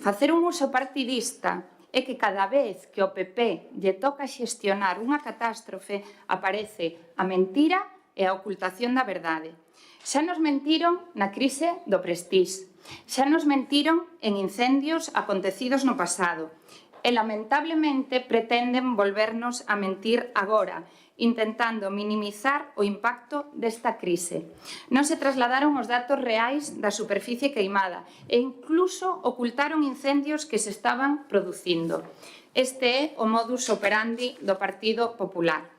Facer un uso partidista é que cada vez que o PP lle toca xestionar unha catástrofe aparece a mentira e a ocultación da verdade. Xa nos mentiron na crise do Prestige, xa nos mentiron en incendios acontecidos no pasado, e lamentablemente pretenden volvernos a mentir agora, intentando minimizar o impacto desta crise. Non se trasladaron os datos reais da superficie queimada e incluso ocultaron incendios que se estaban producindo. Este é o modus operandi do Partido Popular.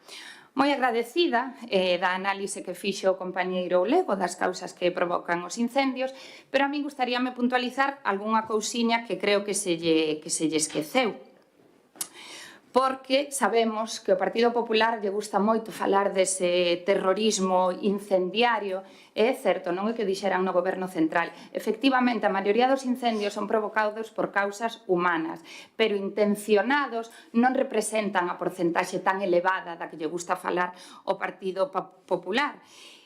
Moi agradecida da análise que fixo o compañeiro Oulego das causas que provocan os incendios, pero a mí gustaríame puntualizar algunha cousiña que creo que se lle esqueceu. Porque sabemos que o Partido Popular lle gusta moito falar dese terrorismo incendiario, e é certo, non é que dixeran no Goberno Central. Efectivamente, a maioría dos incendios son provocados por causas humanas, pero intencionados non representan a porcentaxe tan elevada da que lle gusta falar o Partido Popular.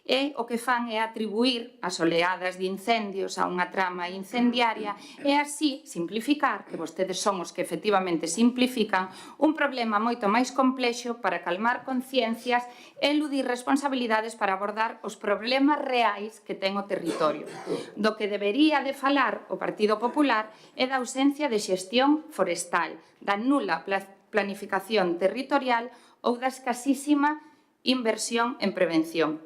E o que fan é atribuir as oleadas de incendios a unha trama incendiaria e así simplificar, que vostedes son os que efectivamente simplifican, un problema moito máis complexo para calmar conciencias e eludir responsabilidades para abordar os problemas reais que ten o territorio. Do que debería de falar o Partido Popular é da ausencia de xestión forestal, da nula planificación territorial ou da escasísima inversión en prevención.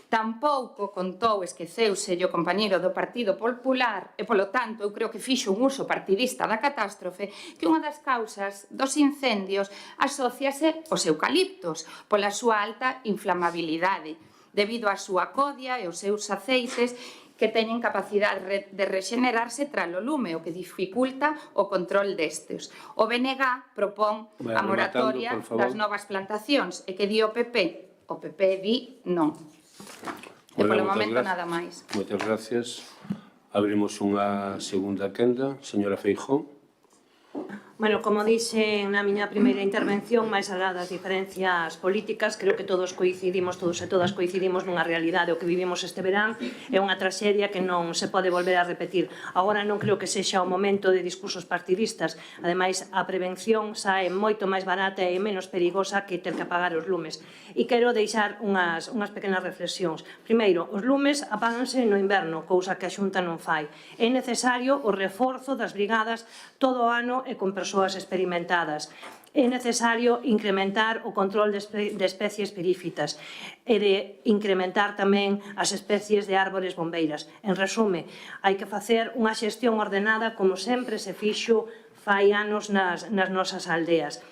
Tampouco contou, esqueceuse o compañeiro do Partido Popular e, polo tanto, eu creo que fixo un uso partidista da catástrofe, que unha das causas dos incendios asóciase aos eucaliptos pola súa alta inflamabilidade, debido á súa codia e os seus aceites que teñen capacidade de rexenerarse tras o lume, o que dificulta o control destes. O BNG propón a moratoria das novas plantacións e que di o PP. O PP di non. E polo momento nada máis. Moitas gracias. Abrimos unha segunda quenda. Señora Feijóo. Bueno, como dixen na miña primeira intervención, máis alá das diferencias políticas, creo que todos e todas coincidimos nunha realidade. O que vivimos este verán é unha traxedia que non se pode volver a repetir. Agora non creo que sexa o momento de discursos partidistas. Ademais, a prevención sae moito máis barata e menos perigosa que ter que apagar os lumes. E quero deixar unhas pequenas reflexións. Primeiro, os lumes apáganse no inverno, cousa que a Xunta non fai. É necesario o reforzo das brigadas todo o ano e con persoas experimentadas. É necesario incrementar o control de especies pirífitas e de incrementar tamén as especies de árbores bombeiras. En resume, hai que facer unha xestión ordenada como sempre se fixo fai anos nas nosas aldeas.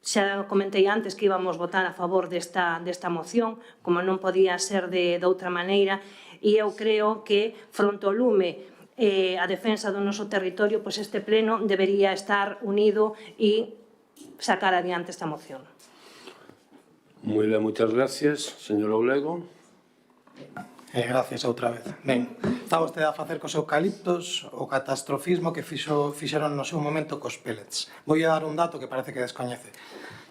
Xa comentei antes que íbamos votar a favor desta moción, como non podía ser de outra maneira, e eu creo que fronte ao lume a defensa do noso territorio, pois este pleno debería estar unido e sacar adiante esta moción. Moi ben, moitas gracias. Señor Oulego. Gracias outra vez. Ben, está vostede a facer cos eucaliptos o catastrofismo que fixeron no seu momento cos pellets. Vou a dar un dato que parece que descoñece.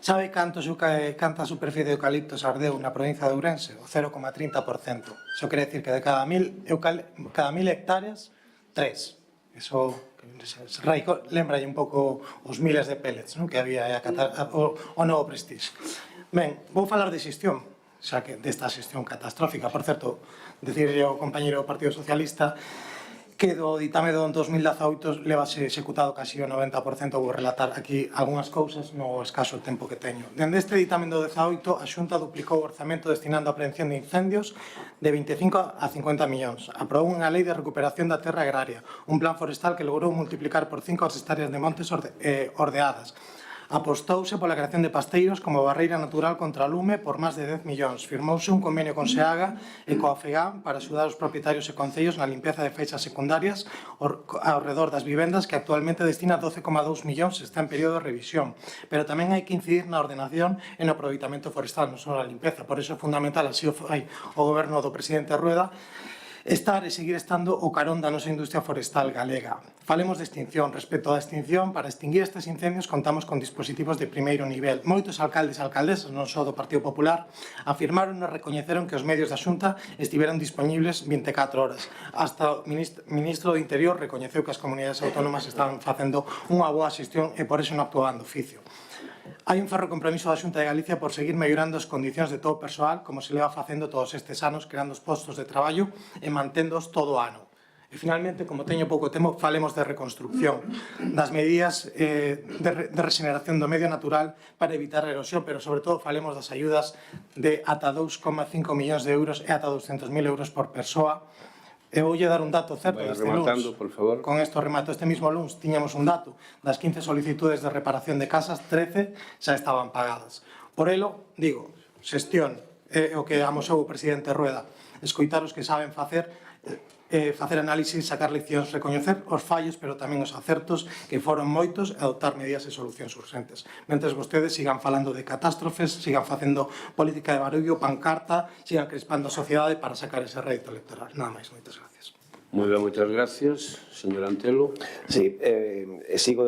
Sabe canta superficie de eucaliptos ardeu na provincia de Ourense? O 0,30%. Iso quere decir que de cada 1000 hectáreas, 3. Eso lembra un pouco os miles de pellets que había o novo Prestige. Ben, vou falar de xestión, xa que desta xestión catastrófica. Por certo, decirle ao compañeiro do Partido Socialista que do ditame do 2018 levase executado casi o 90%. Vou relatar aquí algunhas cousas no escaso tempo que teño. Dende este ditame do 18, a Xunta duplicou o orzamento destinando a prevención de incendios de 25 a 50 millóns. Aprobou unha lei de recuperación da terra agraria, un plan forestal que logrou multiplicar por 5 as hectáreas de montes ordeadas. Apostouse pola creación de pasteiros como barreira natural contra o lume por máis de 10 millóns. Firmouse un convenio con SEAGA e coa FEGAM para axudar os propietarios e concellos na limpeza de feixas secundarias ao redor das vivendas, que actualmente destina 12,2 millóns e está en período de revisión. Pero tamén hai que incidir na ordenación e no aproveitamento forestal, non só na limpeza. Por iso é fundamental, así o fai o goberno do presidente Rueda, estar e seguir estando o carón da nosa industria forestal galega. Falemos de extinción. Respecto á extinción, para extinguir estes incendios contamos con dispositivos de primeiro nivel. Moitos alcaldes e alcaldesas, non só do Partido Popular, afirmaron e recoñeceron que os medios da Xunta estiveran disponibles 24 horas. Hasta o ministro do Interior recoñeceu que as comunidades autónomas estaban facendo unha boa xestión e por iso non actuaban de oficio. Hai un ferro compromiso da Xunta de Galicia por seguir mellorando as condicións de todo o persoal, como se leva facendo todos estes anos, creando os postos de traballo e manténdoos todo o ano. E, finalmente, como teño pouco tempo, falemos de reconstrucción, das medidas de regeneración do medio natural para evitar a erosión, pero, sobre todo, falemos das ayudas de ata 2,5 millóns de euros e ata 200.000 euros por persoa. E voulle dar un dato certo deste luns. Por favor. Con isto remato. Este mismo luns tiñamos un dato. Das 15 solicitudes de reparación de casas, 13 xa estaban pagadas. Por elo, digo, xestión, o que amosou o presidente Rueda, escoitar os que saben facer análisis, sacar leccións, recoñecer os fallos, pero tamén os acertos, que foron moitos, e adoptar medidas e solucións urgentes. Mentres vostedes sigan falando de catástrofes, sigan facendo política de barullo, pancarta, sigan crispando a sociedade para sacar ese rédito electoral. Nada máis, moitas gracias. Moi ben, moitas gracias. Señor Antelo. Sí, sigo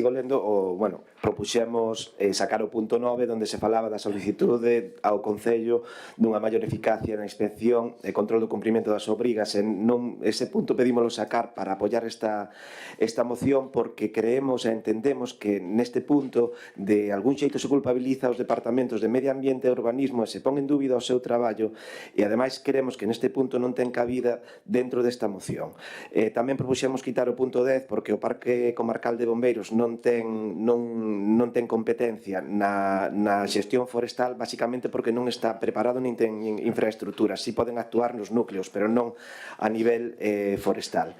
lendo o, bueno, propuxemos sacar o punto 9 onde se falaba da solicitude ao Concello dunha maior eficacia na inspección e control do cumprimento das obrigas. Ese punto pedímoslo sacar para apoiar esta moción porque creemos e entendemos que neste punto de algún xeito se culpabiliza os departamentos de Medio Ambiente e Urbanismo e se pon en dúbida o seu traballo e ademais creemos que neste punto non ten cabida dentro desta moción. Tamén propuxemos quitar o punto 10 porque o Parque Comarcal de Bombeiros non ten competencia na xestión forestal, basicamente porque non está preparado nin ten infraestructuras. Si poden actuar nos núcleos, pero non a nivel forestal.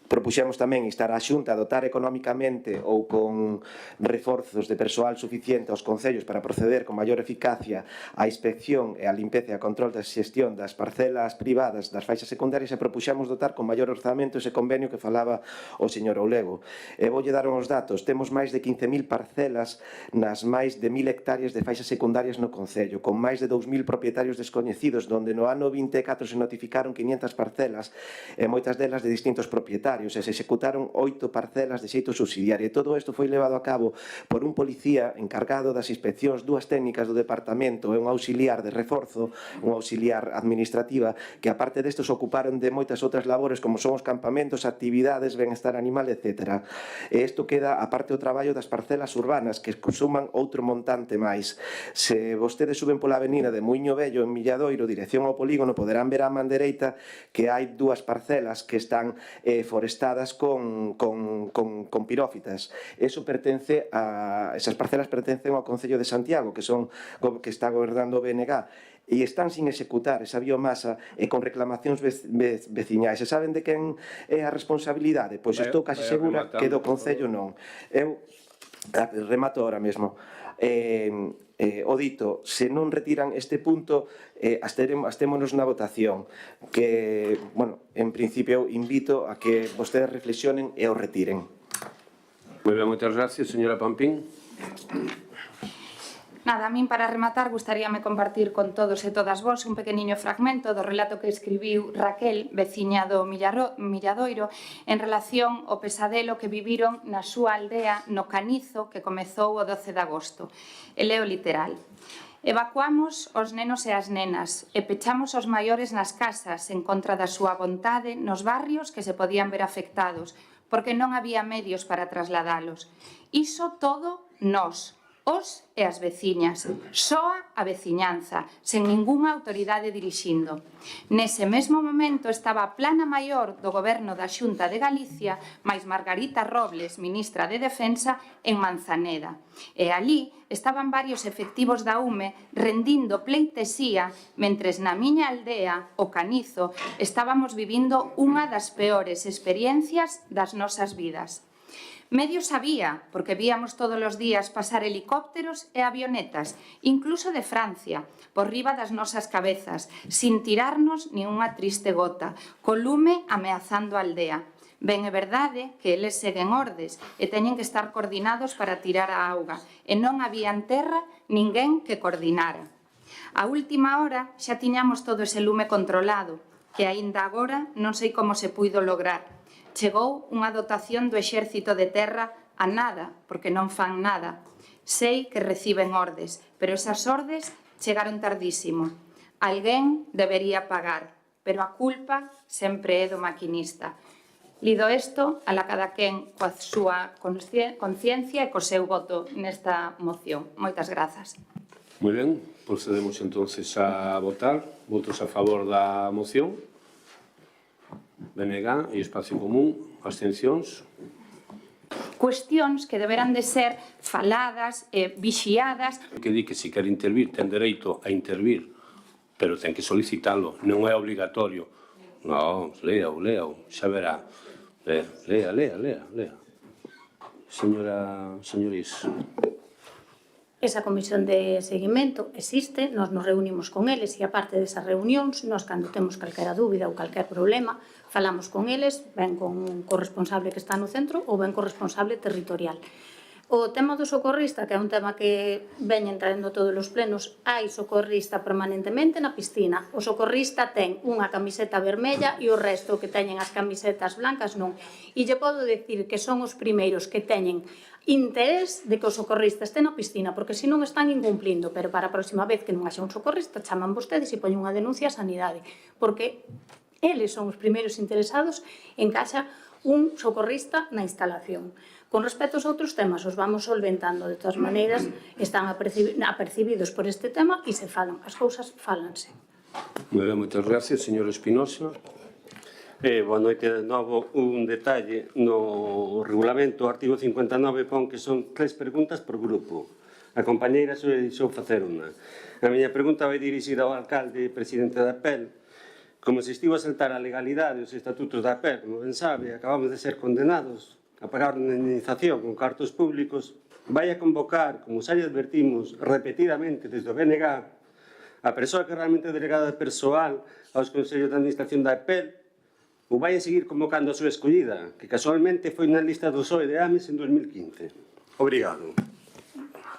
Propuxemos tamén instar a Xunta a dotar económicamente ou con reforzos de persoal suficiente aos concellos para proceder con maior eficacia á inspección e á limpeza e a control da xestión das parcelas privadas das faixas secundarias e propuxemos dotar con maior orzamento ese convenio que falaba o señor Oulego. E voulle dar uns datos. Temos máis de 15.000 parcelas nas máis de 1.000 hectáreas de faixas secundarias no concello, con máis de 2.000 propietarios descoñecidos, donde no ano 24 se notificaron 500 parcelas e moitas delas de distintos propietarios. E se executaron 8 parcelas de xeito subsidiario. E todo isto foi levado a cabo por un policía encargado das inspeccións, 2 técnicas do departamento e un auxiliar de reforzo, un auxiliar administrativa, que aparte destos ocuparon de moitas outras labores como son os campamentos, actividades, benestar animal, etc. E isto queda aparte o traballo das parcelas urbanas que suman outro montante máis. Se vostedes suben pola avenida de Muiño Vello en Milladoiro, dirección ao polígono, poderán ver á man dereita que hai 2 parcelas que están forestadas con pirófitas. Esas parcelas pertencen ao Concello de Santiago, que está gobernando o BNG, e están sin executar esa biomasa e con reclamacións veciñais. E saben de quen é a responsabilidade? Pois estou casi segura que do Concello non. Eu remato ahora mesmo. O dito, se non retiran este punto, astémonos na votación, que, bueno, en principio invito a que vostedes reflexionen e o retiren. Moi ben, moitas gracias, señora Pampín. Nada, a min para rematar gustaríame compartir con todos e todas vos un pequeniño fragmento do relato que escribiu Raquel, veciña do Milladoiro, en relación ao pesadelo que viviron na súa aldea no Canizo que comezou o 12 de agosto. E leo literal. Evacuamos os nenos e as nenas e pechamos os maiores nas casas en contra da súa vontade nos barrios que se podían ver afectados, porque non había medios para trasladalos. Iso todo nós, os e as veciñas, soa a veciñanza, sen ningunha autoridade dirixindo. Nese mesmo momento estaba a plana maior do Goberno da Xunta de Galicia, máis Margarita Robles, ministra de Defensa, en Manzaneda. E ali estaban varios efectivos da UME rendindo pleitesía, mentres na miña aldea, o Canizo, estábamos vivindo unha das peores experiencias das nosas vidas. Medio sabía, porque víamos todos os días pasar helicópteros e avionetas, incluso de Francia, por riba das nosas cabezas, sin tirarnos ni unha triste gota, co lume ameazando a aldea. Ben é verdade que eles seguen ordes e teñen que estar coordinados para tirar a auga, e non había en terra ninguén que coordinara. A última hora xa tiñamos todo ese lume controlado, que aínda agora non sei como se puido lograr. Chegou unha dotación do exército de terra a nada, porque non fan nada. Sei que reciben ordes, pero esas ordes chegaron tardísimo. Alguén debería pagar, pero a culpa sempre é do maquinista. Lido isto, ala cada quen coa súa conciencia e co seu voto nesta moción. Moitas grazas. Moi ben, procedemos entonces a votar. Votos a favor da moción. BNG e Espacio Común. Abstencións. Cuestións que deberán de ser faladas e vixiadas. Que di que se quer intervir, ten dereito a intervir, pero ten que solicitalo, non é obligatorio. Non, léao, xa verá. Lea. Señoris. Esa comisión de seguimento existe, nos reunimos con eles e aparte desas reunións, nos cando temos calquera dúbida ou calquer problema, falamos con eles, ben con un corresponsable que está no centro ou ben co responsable territorial. O tema do socorrista, que é un tema que veñen traendo todos os plenos, hai socorrista permanentemente na piscina. O socorrista ten unha camiseta vermella e o resto que teñen as camisetas blancas non. E lle podo dicir que son os primeiros que teñen interés de que o socorrista este na piscina, porque se non están incumplindo, pero para a próxima vez que non haxa un socorrista, chaman vostedes e poñen unha denuncia a sanidade, porque eles son os primeiros interesados en que haxa un socorrista na instalación. Con respecto aos outros temas, os vamos solventando. De todas maneiras, están apercibidos por este tema e se falan. As cousas falanse. Moi ben, moitas gracias, señor Espinosa. Boa noite de novo. Un detalle no regulamento, o artigo 59 pon que son 3 preguntas por grupo. A compañeira só deixou facer unha. A miña pregunta vai dirixida ao alcalde e presidente da APEL. Como se estivo a saltar a legalidade os estatutos da APEL, como ben sabe, acabamos de ser condenados a pagar unha indemnización con cartos públicos, vai a convocar, como xa lle advertimos repetidamente desde o BNG, a persoa que realmente é delegada persoal aos consellos de administración da APEL, ou vai a seguir convocando a súa escollida, que casualmente foi na lista do PSOE de Ames en 2015. Obrigado.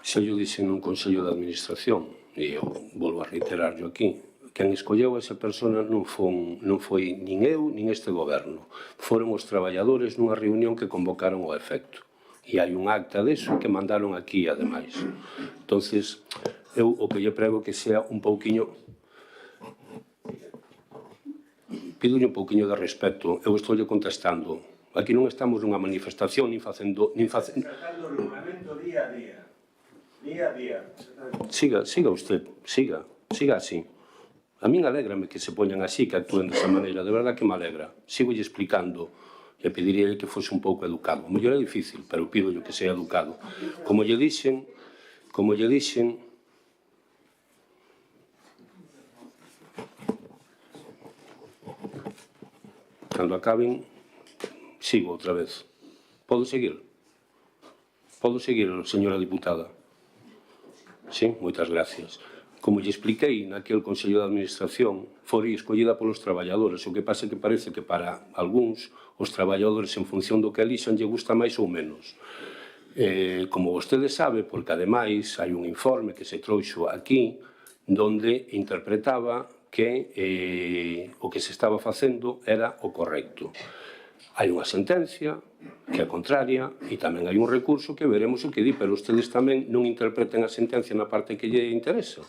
Xa yo dixen nun consello de administración, e eu volvo a reiterarlo aquí, quen escolleu a esa persona non foi nin eu, nin este goberno. Foron os traballadores nunha reunión que convocaron ao efecto. E hai un acta deso que mandaron aquí, ademais. Entonces, eu o que lle prego que sea un pouquiño... Pídolle un pouquiño de respeto. Eu estou lle contestando. Aquí non estamos nunha manifestación, nin facendo... Tratando o regulamento día a día. Día a día. Siga usted, siga así. A min alégrame que se poñan así, que actúen desa maneira, de verdad que me alegra. Sigolle explicando e pediríalle que fose un pouco educado. O mellor é difícil, pero pídolle que sea educado. Como lle dixen, cando acaben, sigo outra vez. Podo seguir? Podo seguir, señora diputada? Sí, moitas gracias. Como lle expliquei naquel Consello de Administración, foi escollida polos traballadores. O que pasa é que parece que para algúns os traballadores, en función do que elixan, lle gusta máis ou menos. Como vostede sabe, porque ademais hai un informe que se trouxo aquí, donde interpretaba que o que se estaba facendo era o correcto. Hai unha sentencia que é contraria e tamén hai un recurso que veremos o que di, pero ustedes tamén non interpreten a sentencia na parte que lle interesa.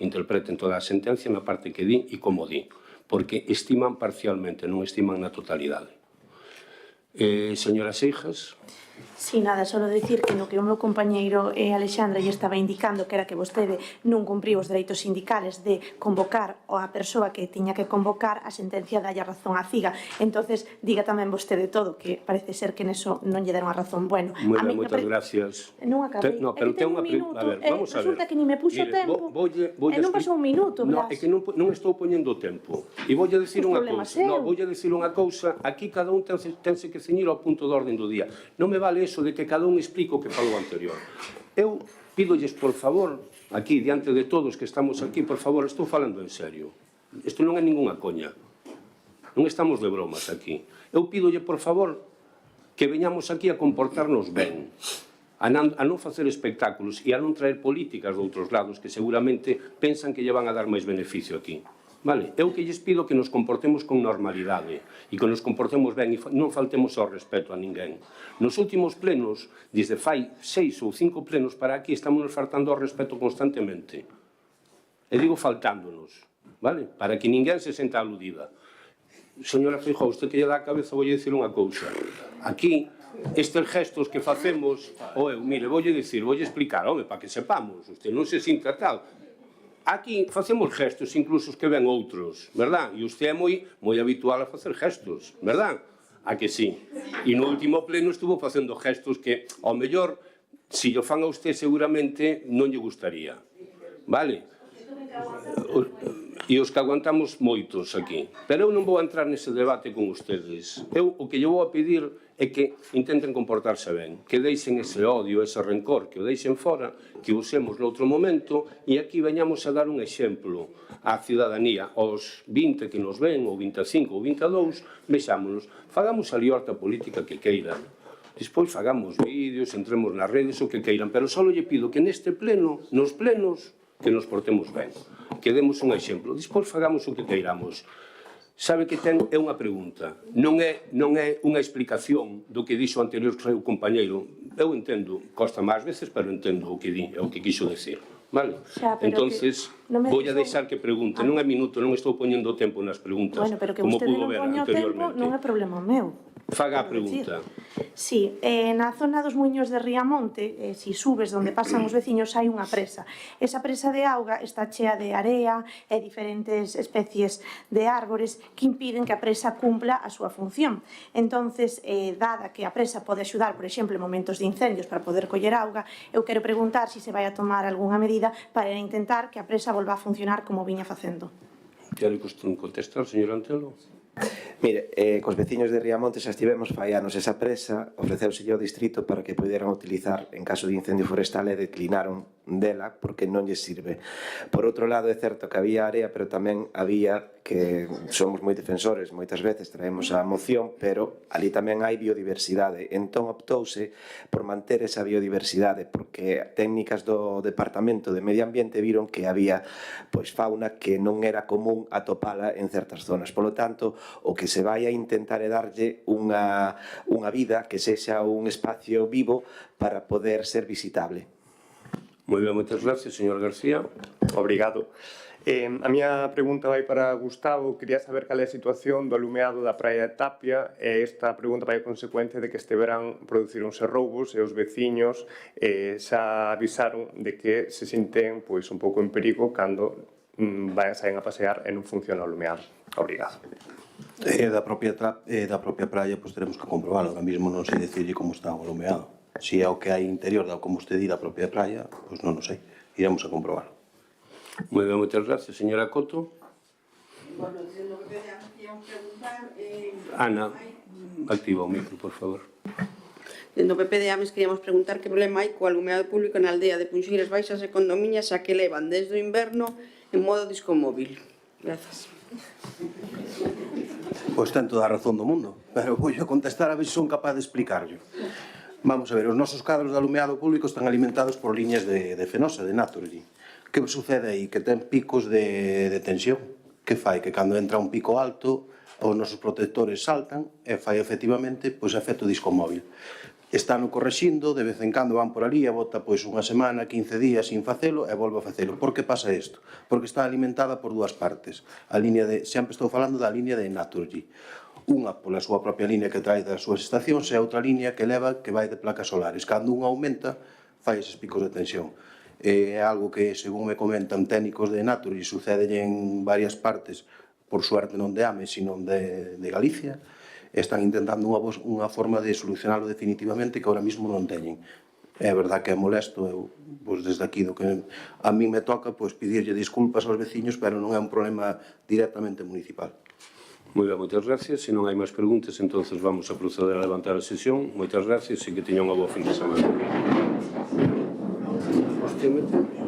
Interpreten toda a sentencia na parte que di e como di, porque estiman parcialmente, non estiman na totalidade. Señora Seijas. Sí, nada, só dicir que no que o meu compañeiro Alexandra lle estaba indicando que era que vostede non cumpriu os dereitos sindicales de convocar a persoa que tiña que convocar, a sentencia dalle razón a CIGA. Entonces, diga tamén vostede todo, que parece ser que neso non lle deron a razón. Bueno, Moitas gracias. Non acabei. No, pero ten un minuto. A ver, vamos a ver. Resulta que ni me puxo tempo. E non pasou un minuto, No, é que non estou poñendo tempo. E voulle dicir unha cousa. No, voulle dicir unha cousa. Aquí cada un tense que ceñir ao punto de orden do día. Non me vale eso de que cada un explique o que falou anterior. Eu pídolles, por favor, aquí, diante de todos que estamos aquí, por favor, estou falando en serio. Isto non é ninguna coña. Non estamos de bromas aquí. Eu pídolle, por favor, que veñamos aquí a comportarnos ben, a non facer espectáculos e a non traer políticas de outros lados que seguramente pensan que lle van a dar máis beneficio aquí. Vale? Eu que lles pido que nos comportemos con normalidade e que nos comportemos ben e non faltemos ao respeto a ninguén. Nos últimos plenos, desde fai 6 ou 5 plenos para aquí, estamos nos faltando ao respeto constantemente. E digo faltándonos, vale? Para que ninguén se senta aludida. Señora Feijóo, usted que lle dá a cabeza, voulle dicir unha cousa. Aquí, estes gestos que facemos, mire, voulle dicir, voulle explicar, para que sepamos, usted non se sinta tal. Aquí facemos gestos, incluso que ven outros, verdad? E usted é moi habitual a facer gestos, verdad? A que sí? E no último pleno estuvo facendo gestos que, ao mellor, se o fan a usted seguramente non lle gustaría, vale? E os que aguantamos moitos aquí. Pero eu non vou entrar nese debate con ustedes. Eu o que lle vou a pedir é que intenten comportarse ben, que deixen ese odio, ese rencor, que o deixen fora, que usemos noutro momento e aquí veñamos a dar un exemplo á cidadanía, aos 20 que nos ven, ou 25 ou 22, vexámonos, fagamos a liorta política que queiran. Despois fagamos vídeos, entremos nas redes, o que queiran, pero só lle pido que neste pleno, nos plenos, que nos portemos ben, que demos un exemplo. Despois fagamos o que queiramos. Sabe que ten é unha pregunta, non é unha explicación do que dixo o anterior compañeiro. Eu entendo, costa máis veces, pero entendo o que di, é o que quixo decir. Vale? Entonces, vou a deixar que pregunte, non é minuto, non estou poñendo tempo nas preguntas, como pudo ver anteriormente. Non é problema meu. Faga a pregunta. Sí, na zona dos Muiños de Riamonte, si subes onde pasan os veciños, hai unha presa. Esa presa de auga está chea de area e diferentes especies de árbores que impiden que a presa cumpla a súa función. Entonces, dada que a presa pode axudar, por exemplo, en momentos de incendios para poder coller auga, eu quero preguntar se se vai a tomar algunha medida para intentar que a presa volva a funcionar como viña facendo. Quero contestar, señor Antelo? Mire, cos veciños de Riamonte xa estivemos fai anos esa presa, ofreceuselle ao distrito para que puderan utilizar en caso de incendio forestal e declinaron dela porque non lles sirve. Por outro lado, é certo que había área, pero tamén había que somos moi defensores, moitas veces traemos a moción, pero ali tamén hai biodiversidade. Entón optouse por manter esa biodiversidade, porque técnicas do Departamento de Medio Ambiente viron que había fauna que non era común atopala en certas zonas. Por lo tanto, o que se vai a intentar é darlle unha vida que sexa un espacio vivo para poder ser visitable. Moi ben, moitas gracias, señor García. Obrigado. A miña pregunta vai para Gustavo. Quería saber cal é a situación do alumeado da Praia de Tapia. Esta pregunta vai a consecuencia de que este verán producironse roubos e os veciños xa avisaron de que se sinten un pouco en perigo cando saen a pasear e non funciona o alumeado. Obrigado. Da propia praia teremos que comprobarlo. Ahora mismo non sei decirlle como está o alumeado. Se é o que hai interior, como usted di, da propia praia, non o sei. Iremos a comprobarlo. Moi ben, moitas gracias. Señora Coto. Bueno, lo que podíamos preguntar... Ana, activa o micro, por favor. No PP de Ames queríamos preguntar que problema hai co alumeado público na aldea de Punxeiras Baixas e Condomiñas a que levan desde o inverno en modo disco móvil. Gracias. Pois ten toda a razón do mundo, pero vou a contestar a ver se son capaz de explicarlo. Vamos a ver, os nosos cadros de alumeado público están alimentados por liñas de Fenosa, de Naturgy. Que sucede aí? Que ten picos de tensión. Que fai? Que cando entra un pico alto, os nosos protectores saltan e fai efectivamente efecto disco móvil. Están correxindo, de vez en cando van por ali e bota unha semana, 15 días sin facelo e volve a facelo. Por que pasa isto? Porque está alimentada por dúas partes. Sempre estou falando da liña de Naturgy. Unha pola súa propia liña que trae das súas estacións e outra liña que leva que vai de placas solares. Cando unha aumenta, fai eses picos de tensión. É algo que, según me comentan técnicos de Naturgy, sucede en varias partes, por suerte non de Ames, sino de Galicia. Están intentando unha forma de solucionarlo definitivamente que ahora mismo non teñen. É verdad que é molesto, eu, desde aquí, do que a mí me toca, pedirlle disculpas aos veciños, pero non é un problema directamente municipal. Moi ben, moitas gracias. Se non hai máis preguntas, entonces vamos a proceder a levantar a sesión. Moitas gracias e que teñan unha boa fin de semana. Hostia,